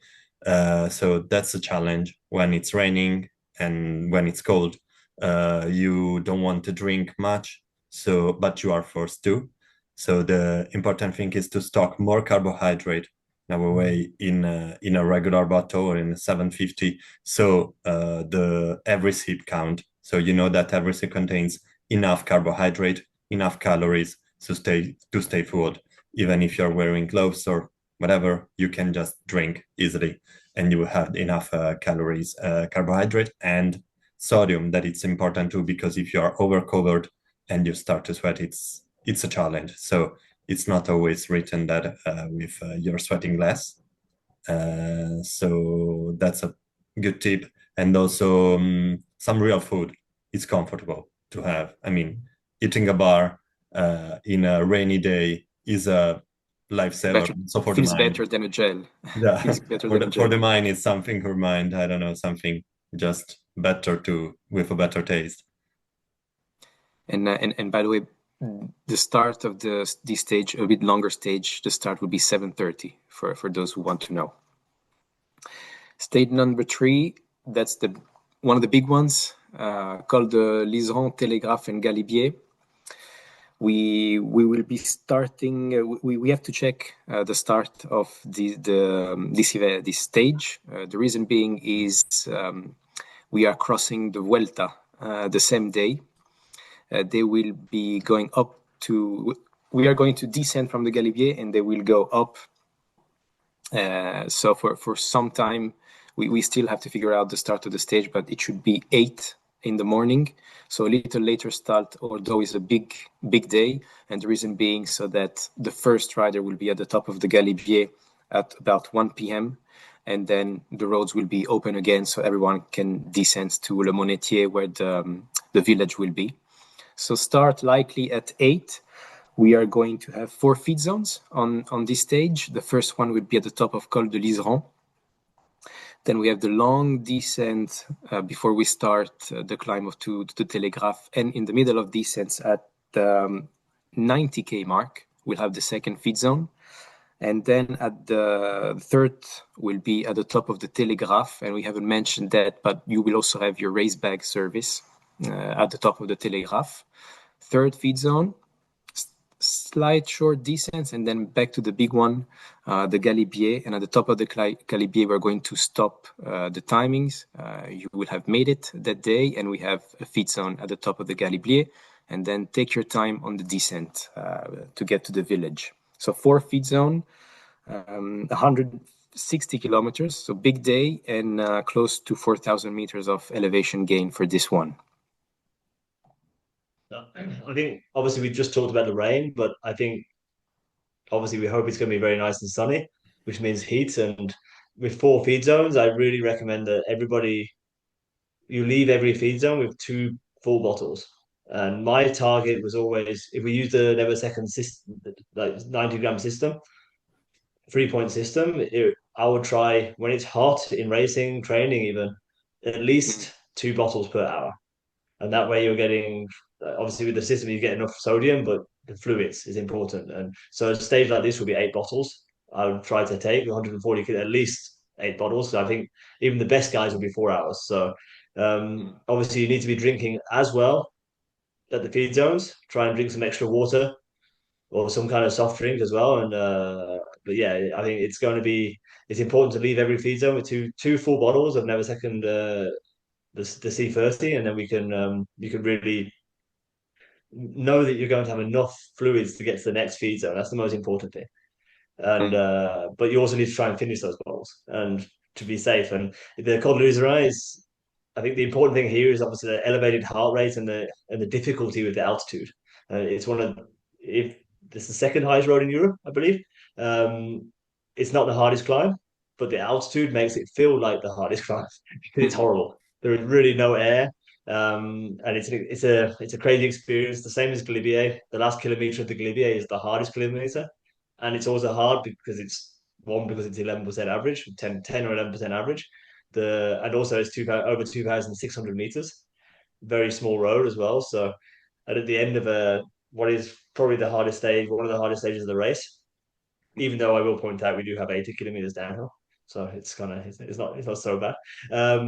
So that's a challenge when it's raining and when it's cold. You don't want to drink much, but you are forced to. So the important thing is to stock more carbohydrate in our way in a regular bottle or in a 750. So the every sip count. So you know that every sip contains enough carbohydrate, enough calories to stay full. Even if you're wearing gloves or whatever, you can just drink easily, and you will have enough calories, carbohydrate, and sodium. That it's important too, because if you are overcovered and you start to sweat, it's a challenge. So it's not always written that with you're sweating less. So that's a good tip. And also some real food. It's comfortable to have. I mean, eating a bar in a rainy day is a lifesaver. So for feels the mind, better than a gel. yeah. Feels better than a gel. For the mind, it's something for mind. I don't know, something just better with a better taste. And by the way, the start of this stage, a bit longer stage, the start will be 7:30 for those who want to know. Stage number 3, that's one of the big ones, called the Liseron, Télégraphe, and Galibier. We will be starting. We have to check the start of this stage. The reason being is we are crossing the Vuelta the same day. They will be going up to. We are going to descend from the Galibier, and they will go up. So for some time, we still have to figure out the start of the stage, but it should be 8 in the morning. So a little later start, although it's a big day. And the reason being so that the first rider will be at the top of the Galibier at about 1 p.m. And then the roads will be open again, so everyone can descend to Le Monetier, where the village will be. So start likely at 8. We are going to have 4 feed zones on this stage. The first one will be at the top of Col de Liseron. Then we have the long descent before we start the climb to the Télégraphe. And in the middle of descents at the 90K mark, we'll have the second feed zone. And then at the third will be at the top of the Télégraphe. And we haven't mentioned that, but you will also have your race bag service at the top of the Télégraphe. Third feed zone, slight short descents, and then back to the big one, the Galibier. And at the top of the Galibier, we're going to stop the timings. You will have made it that day, and we have a feed zone at the top of the Galibier. And then take your time on the descent to get to the village. So 4 feed zone, 160 kilometers, so big day, and close to 4,000 meters of elevation gain for this one. I think obviously we just talked about the rain, but I think obviously we hope it's going to be very nice and sunny, which means heat. And with 4 feed zones, I really recommend that you leave every feed zone with 2 full bottles. And my target was always, if we use the Neversecond system, like 90-gram system, 3-point system, I would try when it's hot in racing, training even, at least 2 bottles per hour. And that way you're getting, obviously with the system you get enough sodium, but the fluids is important. And so a stage like this would be 8 bottles. I would try to take 140 at least 8 bottles. So I think even the best guys will be 4 hours. So obviously you need to be drinking as well at the feed zones. Try and drink some extra water or some kind of soft drink as well. And but yeah, I think it's important to leave every feed zone with two full bottles of Neversecond the C30, and then you can really know that you're going to have enough fluids to get to the next feed zone. That's the most important thing. And but you also need to try and finish those bottles and to be safe. And the Col de l'Isère is, I think the important thing here is obviously the elevated heart rate and the difficulty with the altitude. It's one of if this is the second highest road in Europe, I believe. It's not the hardest climb, but the altitude makes it feel like the hardest climb because it's horrible. There is really no air, and it's a crazy experience. The same as Galibier. The last kilometer of the Galibier is the hardest kilometer, and it's also hard because it's 11% average, 10 or 11% average. And also it's over 2,600 meters, very small road as well. So at the end of what is probably the hardest stage, one of the hardest stages of the race, even though I will point out we do have 80 kilometers downhill, so it's not so bad.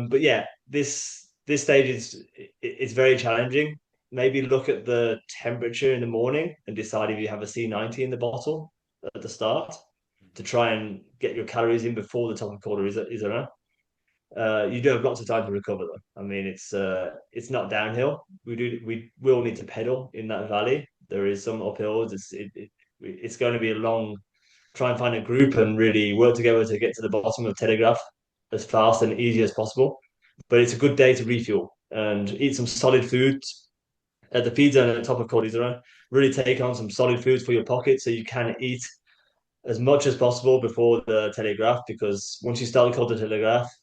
But yeah, this stage it's very challenging. Maybe look at the temperature in the morning and decide if you have a C90 in the bottle at the start to try and get your calories in before the top of quarter is around. You do have lots of time to recover though. I mean, it's not downhill. We will need to pedal in that valley. There is some uphills. It's going to be a long. Try and find a group and really work together to get to the bottom of the Telegraph as fast and easy as possible. But it's a good day to refuel and eat some solid foods at the feed zone at the top of Col d'Isère. Really take on some solid foods for your pocket so you can eat as much as possible before the Telegraph, because once you start the Col de Telegraph,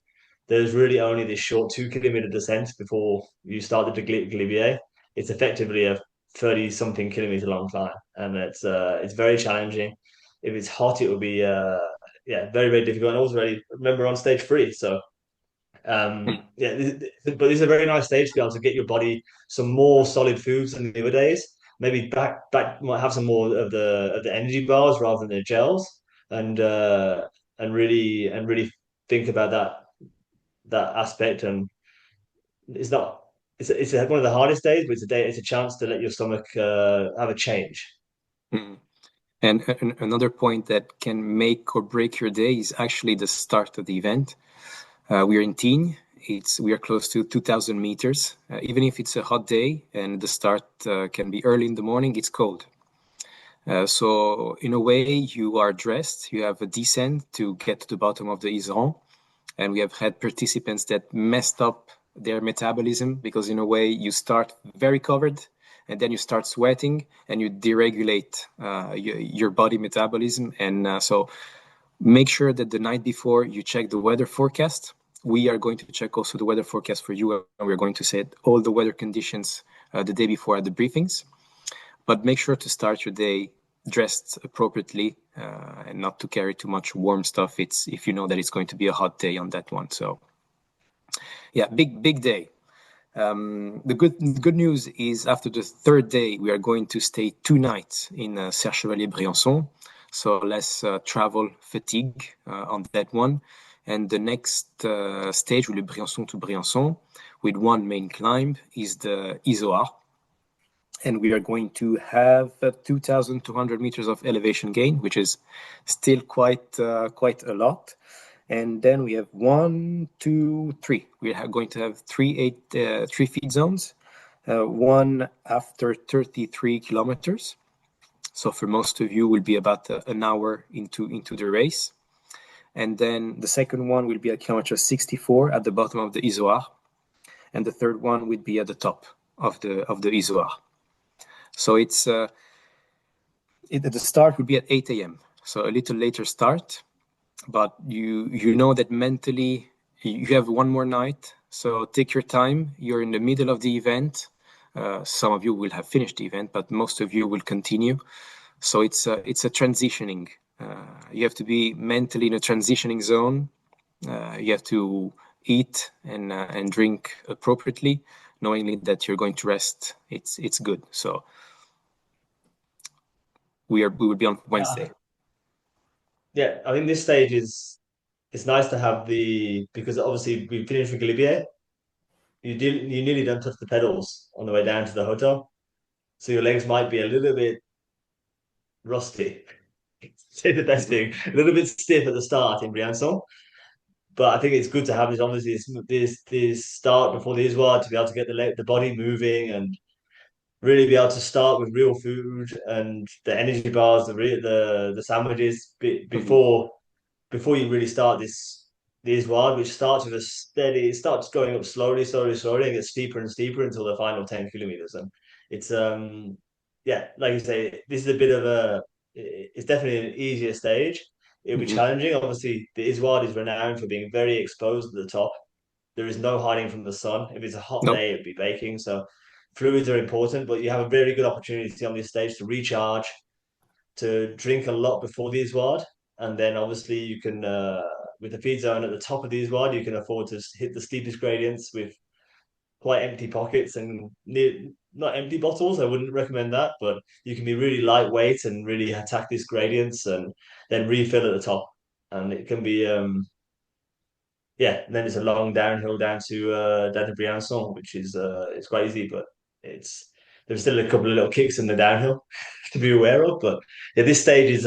there's really only this short 2 kilometer descent before you start the Galibier. It's effectively a 30 something kilometer long climb, and it's very challenging. If it's hot, it will be very very difficult. And also, remember on stage 3, so but this is a very nice stage to be able to get your body some more solid foods than the other days. Maybe back might have some more of the energy bars rather than the gels, and really think about that aspect. And it's not it's one of the hardest days, but it's a chance to let your stomach have a change. And another point that can make or break your day is actually the start of the event. We are in Tignes. We are close to 2,000 meters. Even if it's a hot day and the start can be early in the morning, it's cold. So in a way, you are dressed. You have a descent to get to the bottom of the Iseran. And we have had participants that messed up their metabolism because in a way you start very covered and then you start sweating and you deregulate your body metabolism. And so make sure that the night before you check the weather forecast. We are going to check also the weather forecast for you, and we're going to set all the weather conditions the day before at the briefings. But make sure to start your day dressed appropriately and not to carry too much warm stuff. If you know that it's going to be a hot day on that one. So yeah, big day. The good news is after the third day, we are going to stay 2 nights in Serre-Chevalier-Briançon. So less travel fatigue on that one. And the next stage will be Briançon to Briançon with one main climb is the Isoard. And we are going to have 2,200 meters of elevation gain, which is still quite a lot. And then we have 1, 2, 3. We are going to have three feed zones, one after 33 kilometers. So for most of you, will be about an hour into the race. And then the second one will be at kilometer 64 at the bottom of the Isoard. And the third one will be at the top of the Isoard. So the start would be at 8 a.m. So a little later start, but you know that mentally you have one more night. So take your time. You're in the middle of the event. Some of you will have finished the event, but most of you will continue. So it's a transitioning. You have to be mentally in a transitioning zone. You have to eat and drink appropriately, knowing that you're going to rest. It's good. So we will be on Wednesday. Yeah, I think this stage is it's nice to have because obviously we finished with Galibier. You nearly don't touch the pedals on the way down to the hotel, so your legs might be a little bit rusty. Say the best thing, a little bit stiff at the start in Briançon. But I think it's good to have this start before the Iswad to be able to get the body moving and really be able to start with real food and the energy bars, the sandwiches before you really start the Iswad, which starts with it starts going up slowly, and gets steeper and steeper until the final 10 kilometers. And it's yeah, like you say, this is a bit of it's definitely an easier stage. It'll be challenging. Obviously, the Iswad is renowned for being very exposed at the top. There is no hiding from the sun. If it's a hot No. day, it'd be baking. So fluids are important, but you have a very good opportunity on this stage to recharge, to drink a lot before the Iswad, and then obviously you can with the feed zone at the top of the Iswad, you can afford to hit the steepest gradients with quite empty pockets and not empty bottles. I wouldn't recommend that, but you can be really lightweight and really attack these gradients and then refill at the top. And it can be yeah, and then it's a long downhill down to Briançon, which is it's quite easy, but it's there's still a couple of little kicks in the downhill to be aware of. But yeah, this stage is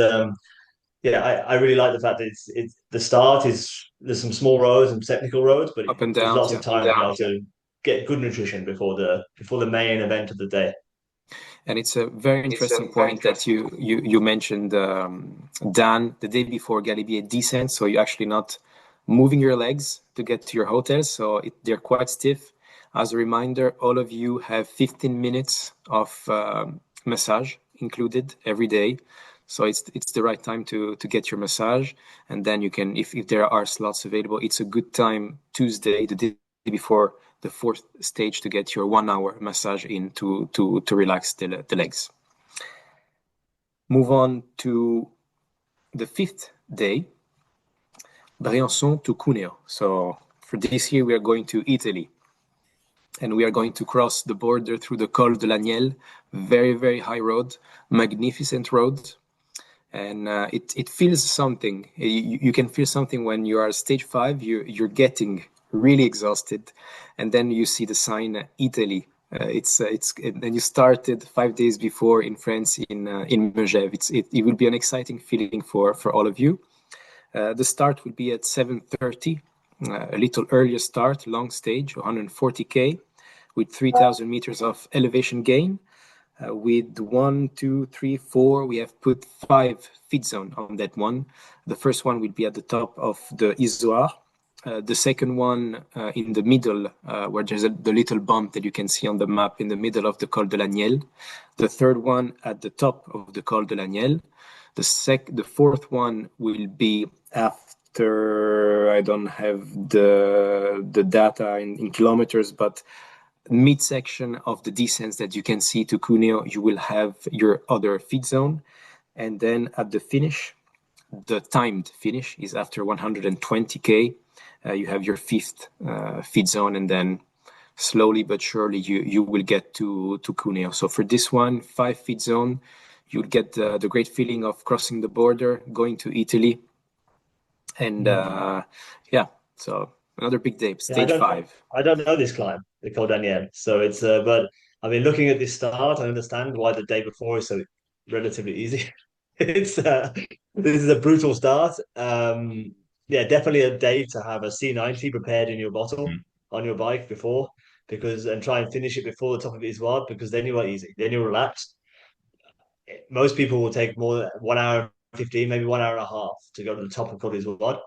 yeah, I really like the fact that it's the start is there's some small roads and technical roads, but Up and there's down, lots yeah. of time to get good nutrition before the main event of the day. And it's a very interesting point that you mentioned, Dan, the day before Galibier descent. So you're actually not moving your legs to get to your hotel. So they're quite stiff. As a reminder, all of you have 15 minutes of massage included every day. So it's the right time to get your massage. And then you can, if there are slots available, it's a good time Tuesday, the day before the fourth stage, to get your 1 hour massage in to relax the legs. Move on to the fifth day, Briançon to Cuneo. So for this year, we are going to Italy. And we are going to cross the border through the Col de l'Agnel, very, very high road, magnificent road. And it feels something. You can feel something when you are stage 5, you're getting really exhausted. And then you see the sign Italy. And you started 5 days before in France in Megève. It will be an exciting feeling for all of you. The start will be at 7:30, a little earlier start, long stage, 140K, with 3,000 meters of elevation gain. With 1, 2, 3, 4, we have put 5 feed zone on that one. The first one will be at the top of the Izoard. The second one in the middle, where there's the little bump that you can see on the map in the middle of the Col de l'Agnel. The third one at the top of the Col de l'Agnel. The fourth one will be after, I don't have the data in kilometers, but midsection of the descents that you can see to Cuneo, you will have your other feed zone. And then at the finish, the timed finish is after 120K. You have your fifth feed zone, and then slowly but surely you will get to Cuneo. So for this one, 5 feed zone, you'll get the great feeling of crossing the border, going to Italy. And yeah, so another big day, stage 5. I don't know this climb, the Col Daniel. So it's but I mean, looking at this start, I understand why the day before is so relatively easy. It's this is a brutal start. Yeah, definitely a day to have a C90 prepared in your bottle on your bike before, and try and finish it before the top of it is wide, because then you are easy, then you're relaxed. Most people will take more than 1 hour and 15, maybe 1 hour and a half to go to the top of Col d'Izoard.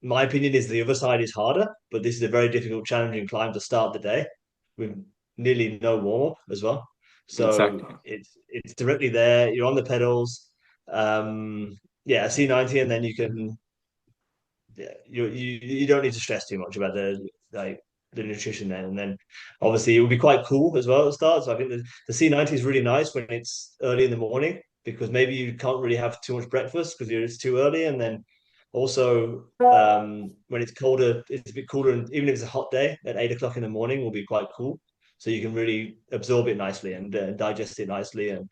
My opinion is the other side is harder, but this is a very difficult, challenging climb to start the day with nearly no warm up as well. So Exactly. it's directly there. You're on the pedals. Yeah, a C90, and then you can yeah, you don't need to stress too much about the nutrition then. And then obviously it would be quite cool as well at the start. So I think the C90 is really nice when it's early in the morning because maybe you can't really have too much breakfast because it's too early. And then also when it's colder, it's a bit cooler, and even if it's a hot day at 8 o'clock in the morning will be quite cool. So you can really absorb it nicely and digest it nicely, and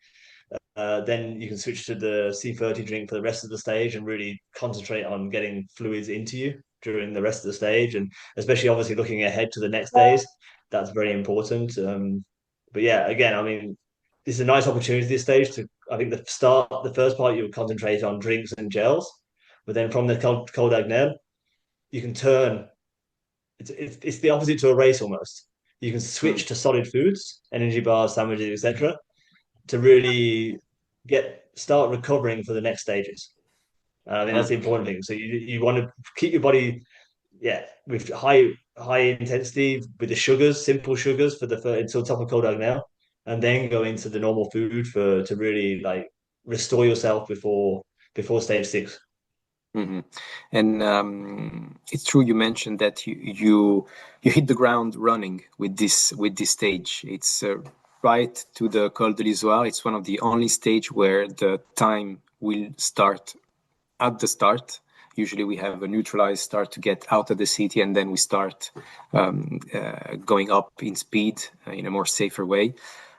then you can switch to the C30 drink for the rest of the stage and really concentrate on getting fluids into you during the rest of the stage. And especially obviously looking ahead to the next days, that's very important. But yeah, again, I mean, this is a nice opportunity this stage to, I think the first part you'll concentrate on drinks and gels, but then from the Col d'Agnel, you can turn, it's the opposite to a race almost. You can switch to solid foods, energy bars, sandwiches, etc., to really start recovering for the next stages. I think that's the important thing. So you want to keep your body, yeah, with high intensity with the sugars, simple sugars until top of cold now, and then go into the normal food to really like restore yourself before stage 6. Mm-hmm. And it's true you mentioned that you hit the ground running with this stage. It's right to the Col de l'Isoire. It's one of the only stage where the time will start at the start. Usually we have a neutralized start to get out of the city, and then we start going up in speed in a more safer way.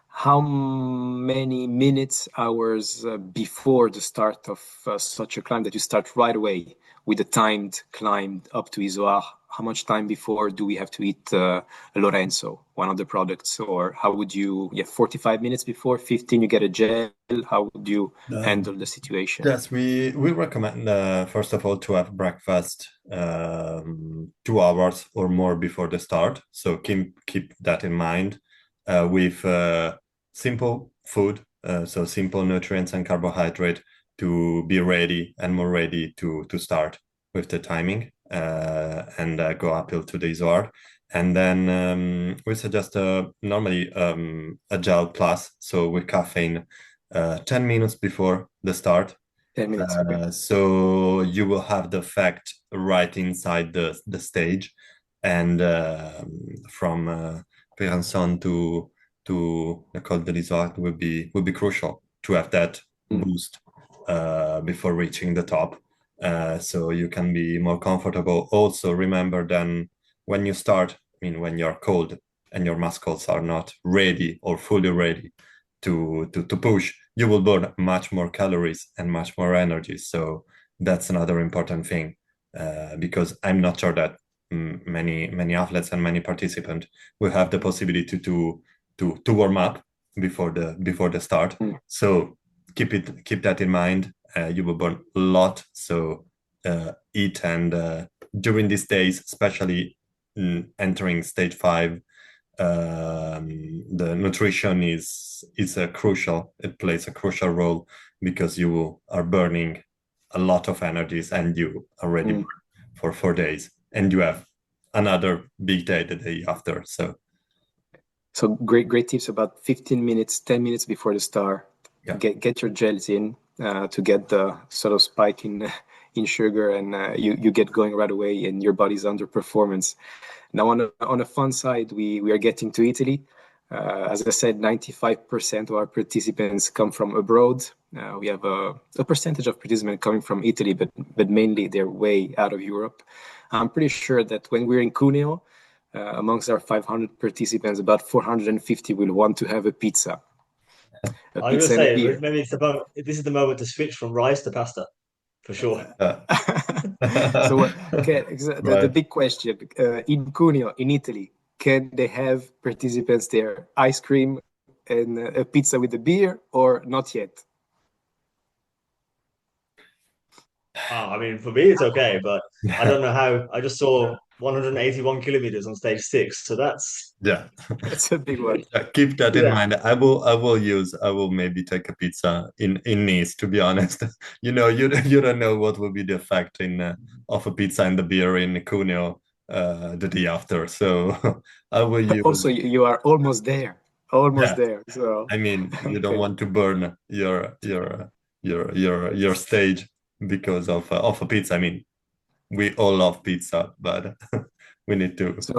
How many minutes, hours before the start of such a climb that you start right away with a timed climb up to Isoar? How much time before do we have to eat Lorenzo, one of the products? Or how would you, 45 minutes before, 15, you get a gel? How would you handle the situation? Yes, we recommend first of all to have breakfast 2 hours or more before the start. So keep that in mind with simple food, so simple nutrients and carbohydrate to be ready and more ready to start with the timing and go uphill to the Isoar. And then we suggest normally a gel plus, so with caffeine 10 minutes before the start. 10 minutes. Okay. So you will have the effect right inside the stage, and from Pérenson to the Col de l'Isoire would be crucial to have that boost before reaching the top, so you can be more comfortable. Also, remember then when you start, I mean, when you're cold and your muscles are not ready or fully ready to push, you will burn much more calories and much more energy. So that's another important thing, because I'm not sure that many athletes and many participants will have the possibility to warm up before the start. So keep that in mind. You will burn a lot. So eat, and during these days, especially entering stage 5, the nutrition is a crucial. It plays a crucial role because you are burning a lot of energies, and you already burn for 4 days, and you have another big day the day after. So great tips about 15 minutes, 10 minutes before the start. Yeah. Get your gels in to get the sort of spike in sugar, and you get going right away, and your body's under performance. Now, on a fun side, we are getting to Italy. As I said, 95% of our participants come from abroad. We have a percentage of participants coming from Italy, but mainly they're way out of Europe. I'm pretty sure that when we're in Cuneo, amongst our 500 participants, about 450 will want to have a pizza. I'm going to say maybe this is the moment to switch from rice to pasta, for sure. So, the big question in Cuneo, in Italy, can they have participants there ice cream and a pizza with a beer, or not yet? I mean, for me, it's okay, but I don't know how. I just saw 181 kilometers on stage 6, so that's That's a big one. Keep that in mind. I will maybe take a pizza in Nice, to be honest. You don't know what will be the effect of a pizza and the beer in Cuneo the day after. So how will you? Also, you are almost there. Almost Yeah, there. So I mean, you don't okay. want to burn your stage because of a pizza. I mean, we all love pizza, but we need to So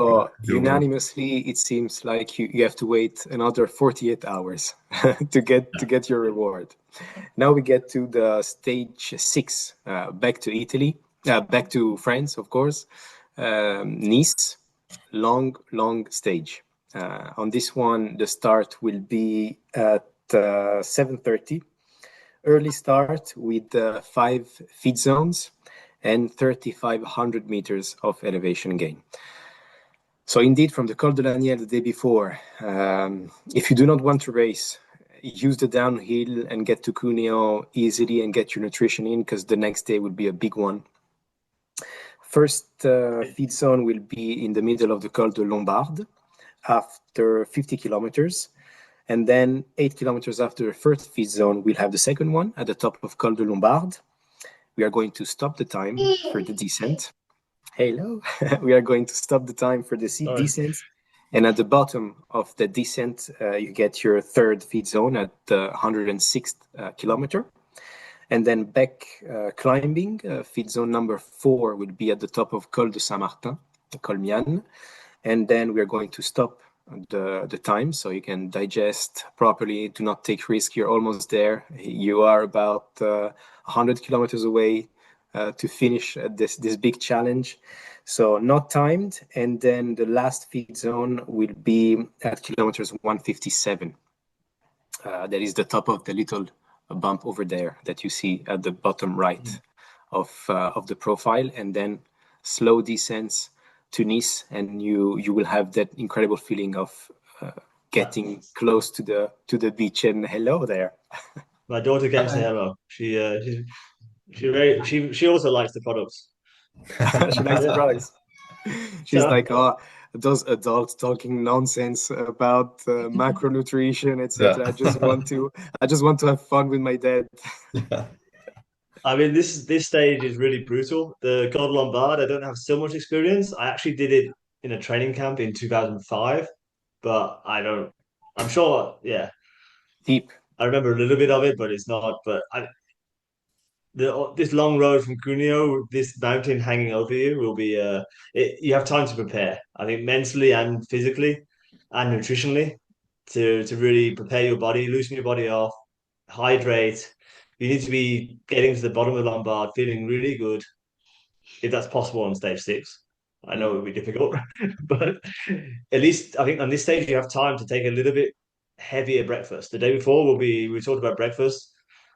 do more. unanimously, it seems like you have to wait another 48 hours to get your reward. Now we get to the stage six, back to Italy, back to France, of course. Nice, long stage. On this one, the start will be at 7:30. Early start with five feed zones and 3,500 meters of elevation gain. So indeed, from the Col de l'Aniel the day before, if you do not want to race, use the downhill and get to Cuneo easily and get your nutrition in, because the next day will be a big one. First feed zone will be in the middle of the Col de Lombard after 50 kilometers. And then 8 kilometers after the first feed zone, we'll have the second one at the top of Col de Lombard. We are going to stop the time for the descent. Hello. We are going to stop the time for the descent. And at the bottom of the descent, you get your third feed zone at the 106th kilometer. And then back climbing, feed zone number 4 will be at the top of Col de Saint-Martin, Col Mian. And then we're going to stop the time so you can digest properly. Do not take risk. You're almost there. You are about 100 kilometers away to finish this big challenge. So not timed. And then the last feed zone will be at kilometers 157. That is the top of the little bump over there that you see at the bottom right of the profile, and then slow descents to Nice, and you will have that incredible feeling of getting close to the beach. And hello there. My daughter came to say hello. She also likes the products. She likes the products. She's So, like, oh, those adults talking nonsense about macronutrition, etc. Yeah. I just want to have fun with my dad. Yeah. I mean, this stage is really brutal. The Col Lombard, I don't have so much experience. I actually did it in a training camp in 2005, but I don't. I'm sure, yeah, Deep. I remember a little bit of it, but it's not. But this long road from Cuneo, this mountain hanging over you will be. You have time to prepare. I think mentally and physically, and nutritionally, to really prepare your body, loosen your body off, hydrate. You need to be getting to the bottom of the Lombard, feeling really good, if that's possible on stage 6. I know it would be difficult, but at least I think on this stage you have time to take a little bit heavier breakfast. The day before we talked about breakfast.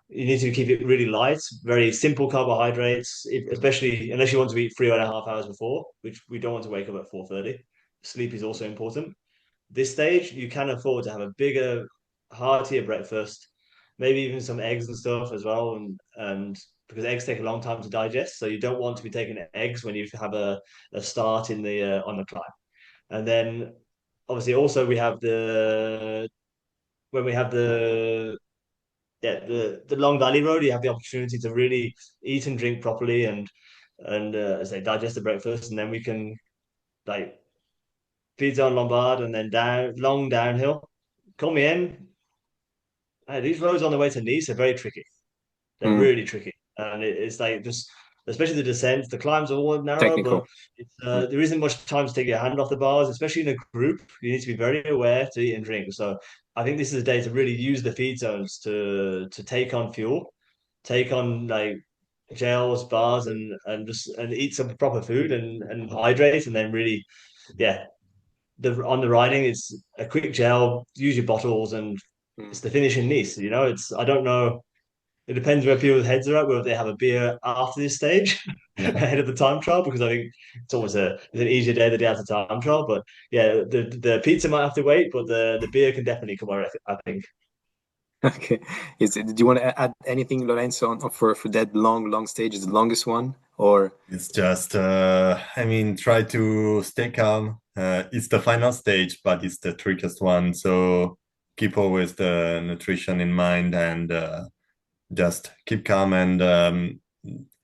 You need to keep it really light, very simple carbohydrates, especially unless you want to eat 3.5 hours before, which we don't want to wake up at 4:30. Sleep is also important. This stage, you can afford to have a bigger, heartier breakfast, maybe even some eggs and stuff as well, and because eggs take a long time to digest, so you don't want to be taking eggs when you have a start in the on the climb. And then obviously also we have the when we have the long valley road, you have the opportunity to really eat and drink properly and as they digest the breakfast, and then we can like feeds on Lombard and then long downhill. Call me in. Hey, these roads on the way to Nice are very tricky. They're Mm, really tricky, and it's like just especially the descents. The climbs are all narrow, but technical. Mm. there isn't much time to take your hand off the bars, especially in a group. You need to be very aware to eat and drink. So I think this is a day to really use the feed zones to take on fuel, take on like gels, bars, and just and eat some proper food and hydrate, and then really, yeah. On the riding, it's a quick gel. Use your bottles, and Mm. it's the finish in Nice. It's I don't know, it depends where people's heads are at, whether they have a beer after this stage Yeah. ahead of the time trial, because I think it's always it's an easier day the day after time trial. But yeah, the pizza might have to wait, but the beer can definitely come on, I think. Okay. Do you want to add anything, Lorenzo, for that long stage? Is the longest one, or It's just, I mean, try to stay calm. It's the final stage, but it's the trickiest one. So keep always the nutrition in mind and just keep calm and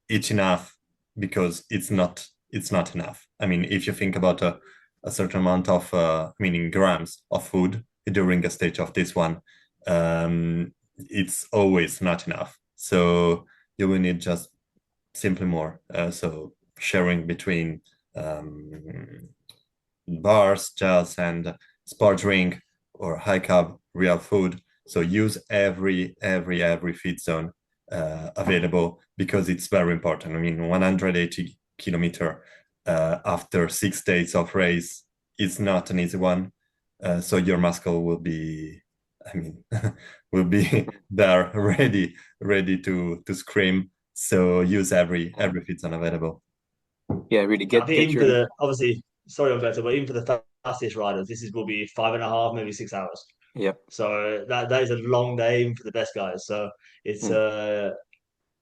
eat enough because it's not it's not enough. I mean, if you think about a certain amount of, meaning grams of food during a stage of this one, it's always not enough. So you will need just simply more. So sharing between bars, gels, and sport drink or high carb real food. So use every feed zone available, because it's very important. I mean, 180 kilometer after 6 days of race is not an easy one. So your muscle will be, I mean, will be there ready to scream. So use every feed zone available. Yeah, really I think get even your for the obviously, sorry, Umberto, but even for the fastest riders, this will be 5.5, maybe 6 hours. yep. So that is a long day even for the best guys. So it's Mm.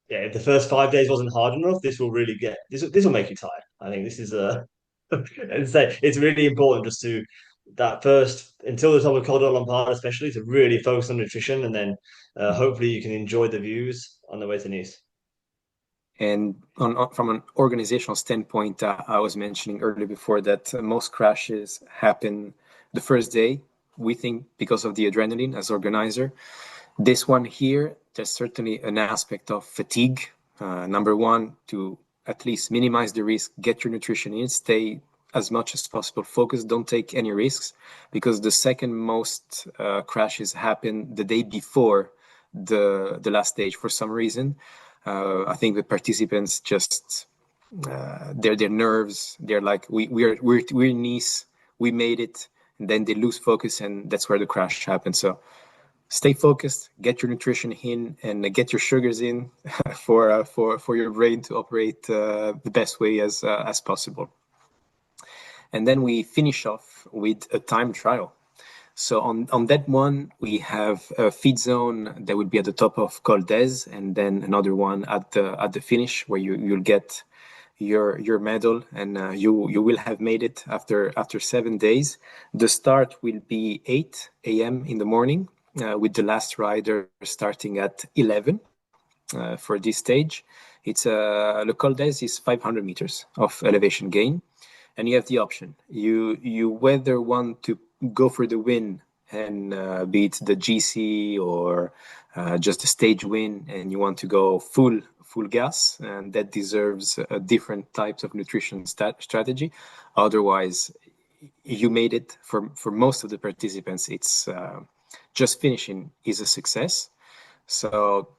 yeah, if the first 5 days wasn't hard enough, this will really get this will make you tired. I think this is and say it's really important just to that first until the top of Col Lompard, especially to really focus on nutrition, and then hopefully you can enjoy the views on the way to Nice. And from an organizational standpoint, I was mentioning earlier before that most crashes happen the first day. We think because of the adrenaline as organizer. This one here, there's certainly an aspect of fatigue. Number one, to at least minimize the risk, get your nutrition in, stay as much as possible focused, don't take any risks, because the second most crashes happen the day before the last stage for some reason. I think the participants just their nerves, they're like we're in Nice, we made it, and then they lose focus, and that's where the crash happens. So stay focused, get your nutrition in, and get your sugars in for your brain to operate the best way as possible. And then we finish off with a time trial. So on that one, we have a feed zone that would be at the top of Col d'Ez, and then another one at the finish where you'll get your medal, and you will have made it after 7 days. The start will be 8 a.m. in the morning, with the last rider starting at 11 for this stage. It's Le Col d'Ez is 500 meters of elevation gain, and you have the option. You whether want to go for the win and beat the GC, or just a stage win, and you want to go full gas, and that deserves a different types of nutrition strategy. Otherwise, you made it. For most of the participants, it's just finishing is a success. So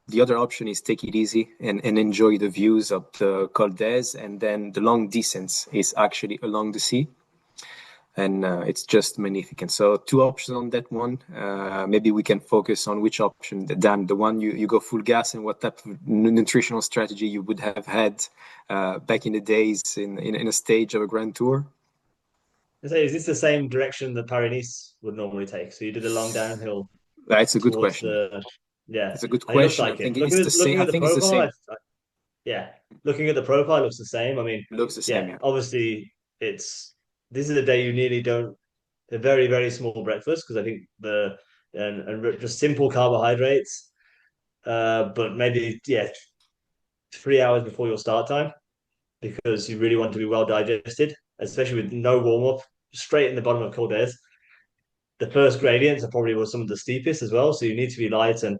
the other option is take it easy and enjoy the views of the Col d'Ez, and then the long descents is actually along the sea, and it's just magnificent. So two options on that one. Maybe we can focus on which option, Dan, the one you go full gas, and what type of nutritional strategy you would have had back in the days in a stage of a Grand Tour. Is this the same direction that Paris-Nice would normally take? So you did a long downhill It's a good towards question. the It's a good and it looks question. I like it. think it's the same. Looking I at the think it's the profile, same. yeah, looking at the profile, it looks the same. I mean, It looks the same. Yeah. obviously this is a day you nearly don't a very very small breakfast, because I think and just simple carbohydrates, but maybe 3 hours before your start time, because you really want to be well digested, especially with no warm up, straight in the bottom of Col d'Ez. The first gradients are probably some of the steepest as well, so you need to be light, and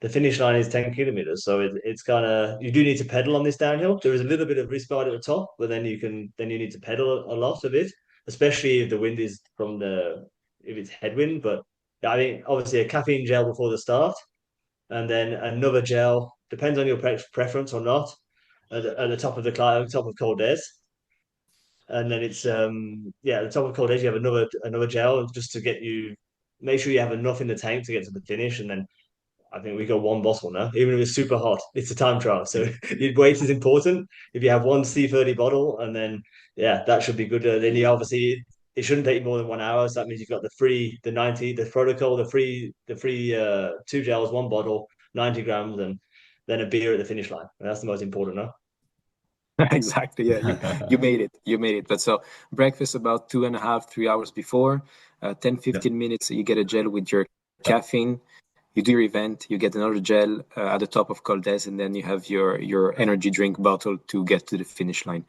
the finish line is 10 kilometers, so it's kind of you do need to pedal on this downhill. There is a little bit of risk right at the top, but then you need to pedal a lot of it, especially if the wind is if it's headwind. But yeah, I think obviously a caffeine gel before the start, and then another gel, depends on your preference or not, at the top of the top of Col d'Ez. And then it's at the top of Col d'Ez you have another gel just to make sure you have enough in the tank to get to the finish. And then I think we got one bottle now, even if it's super hot. It's a time trial, so your weight is important. If you have one C30 bottle, and then that should be good. Then you obviously it shouldn't take more than 1 hour. So that means you've got the 90, the protocol, the free two gels, one bottle, 90 grams, and then a beer at the finish line. And that's the most important, no? Exactly. Yeah, you made it. You made it. But so breakfast about 2.5, 3 hours before, 10, 15 minutes, you get a gel with your caffeine. you do your event, you get another gel at the top of Col d'Ez, and then you have your energy drink bottle to get to the finish line.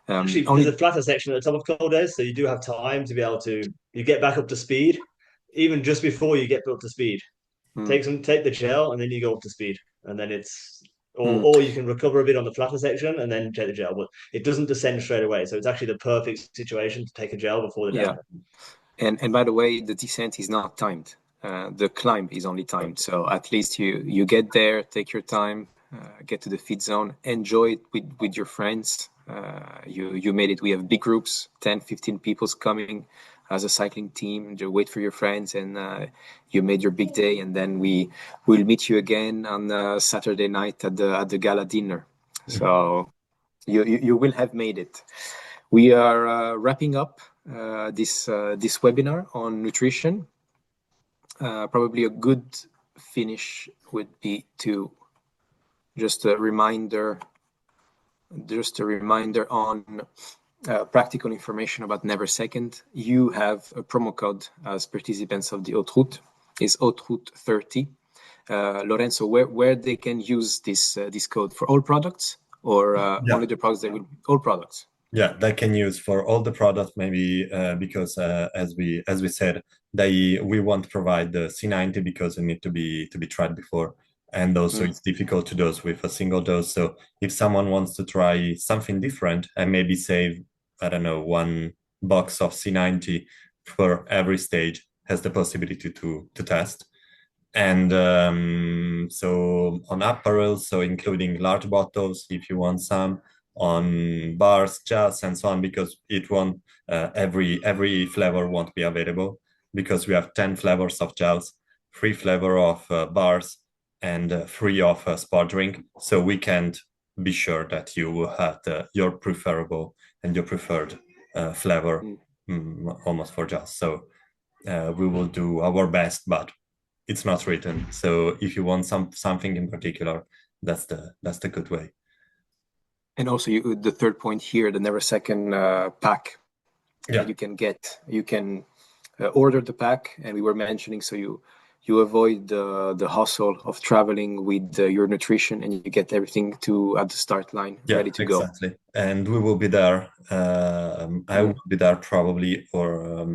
Actually, there's a flatter section at the top of Col d'Ez, so you do have time to be able to you get back up to speed, even just before you get up to speed. Take the gel and then you go up to speed, and then it's or you can recover a bit on the flatter section and then take the gel, but it doesn't descend straight away. So it's actually the perfect situation to take a gel before the downhill. And by the way, the descent is not timed. The climb is only timed. So at least you get there, take your time, get to the feed zone, enjoy it with your friends. You made it. We have big groups, 10, 15 people coming as a cycling team. You wait for your friends, and you made your big day. And then we will meet you again on Saturday night at the gala dinner. So you will have made it. We are wrapping up this webinar on nutrition. Probably a good finish would be to just a reminder on practical information about Neversecond. You have a promo code as participants of the Haute Route. Is Haute Route 30. Lorenzo, where they can use this code for all products or only the products that will all products? Yeah, they can use for all the products, maybe because as we said, we won't provide the C90 because it need to be tried before, and also it's difficult to dose with a single dose. So if someone wants to try something different and maybe save, I don't know, one box of C90 for every stage, has the possibility to test. And so on apparel, so including large bottles if you want some, on bars, gels, and so on, because it won't every flavor won't be available, because we have 10 flavors of gels, 3 flavor of bars, and 3 of sport drink. So we can't be sure that you will have your preferable and your preferred flavor almost for gels. So we will do our best, but it's not written. So if you want something in particular, that's the good way. And also, the third point here, the Neversecond pack. You can order the pack, and we were mentioning, so you avoid the hustle of traveling with your nutrition, and you get everything at the start line ready to go. Exactly. And we will be there. I will be there probably, or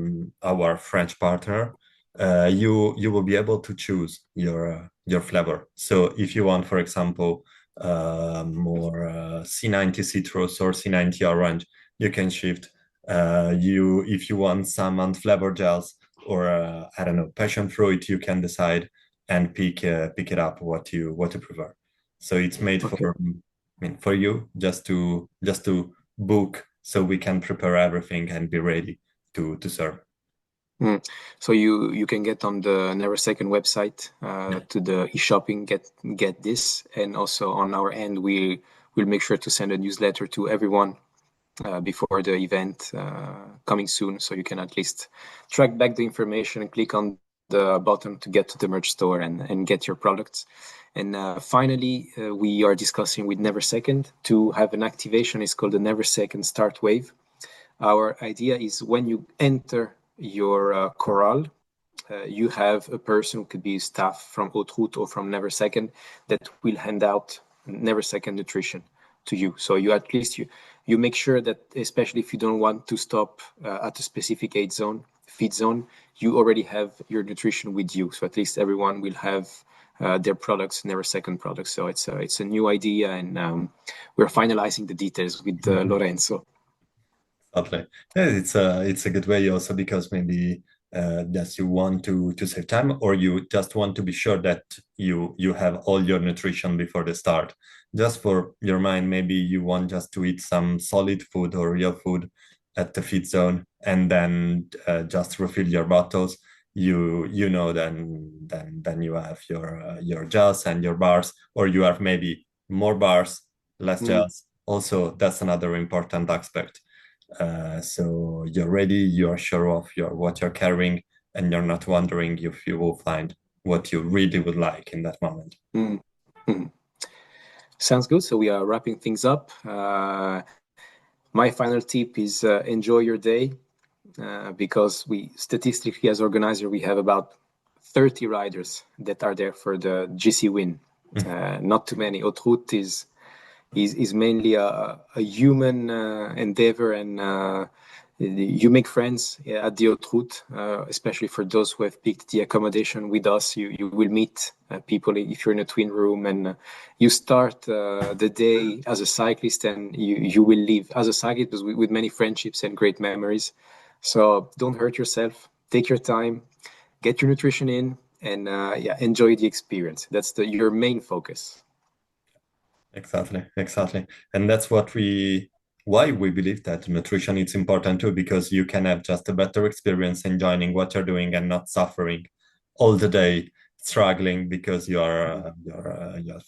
our French partner. You will be able to choose your flavor. So if you want, for example, more C90 citrus or C90 orange, you can shift. If you want some unflavored gels or I don't know, passion fruit, you can decide and pick it up what you prefer. So it's made for you just to book, so we can prepare everything and be ready to serve. So you can get on the Neversecond website to the e-shopping, get this, and also on our end we'll make sure to send a newsletter to everyone before the event coming soon, so you can at least track back the information and click on the button to get to the merch store and get your products. And finally, we are discussing with Neversecond to have an activation. It's called the Neversecond Start Wave. Our idea is when you enter your corral, you have a person who could be staff from Haute Route or from Neversecond that will hand out Neversecond nutrition to you. So you at least you make sure that, especially if you don't want to stop at a specific feed zone, you already have your nutrition with you. So at least everyone will have their products, Neversecond products. So it's a new idea, and we're finalizing the details with Lorenzo. Okay, yeah, it's a good way also, because maybe yes, you want to save time, or you just want to be sure that you have all your nutrition before the start. Just for your mind, maybe you want just to eat some solid food or real food at the feed zone, and then just refill your bottles. You know, then you have your gels and your bars, or you have maybe more bars, less gels. Also, that's another important aspect. So you're ready, you're sure of what you're carrying, and you're not wondering if you will find what you really would like in that moment. Sounds good. So we are wrapping things up. My final tip is enjoy your day, because we statistically, as organizer, we have about 30 riders that are there for the GC win. Not too many. Haute Route is mainly a human endeavor, and you make friends at the Haute Route, especially for those who have picked the accommodation with us. You will meet people if you're in a twin room, and you start the day as a cyclist, and you will leave as a cyclist with many friendships and great memories. So don't hurt yourself. Take your time, get your nutrition in, and enjoy the experience. That's your main focus. Exactly. And that's why we believe that nutrition is important too, because you can have just a better experience enjoying what you're doing and not suffering all the day, struggling because you're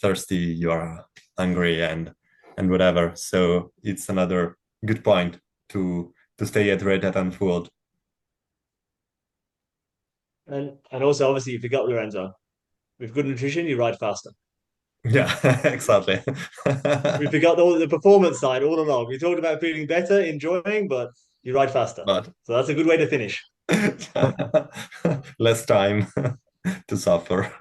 thirsty, you're hungry, and whatever. So it's another good point to stay hydrated and fueled. And also, obviously, you forgot, Lorenzo, with good nutrition, you ride faster. Yeah, exactly. We forgot all the performance side all along. We talked about feeling better, enjoying, but you ride faster. But So that's a good way to finish. less time to suffer.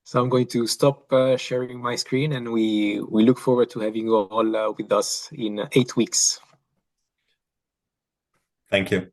So I'm going to stop sharing my screen, and we look forward to having you all with us in 8 weeks. Thank you.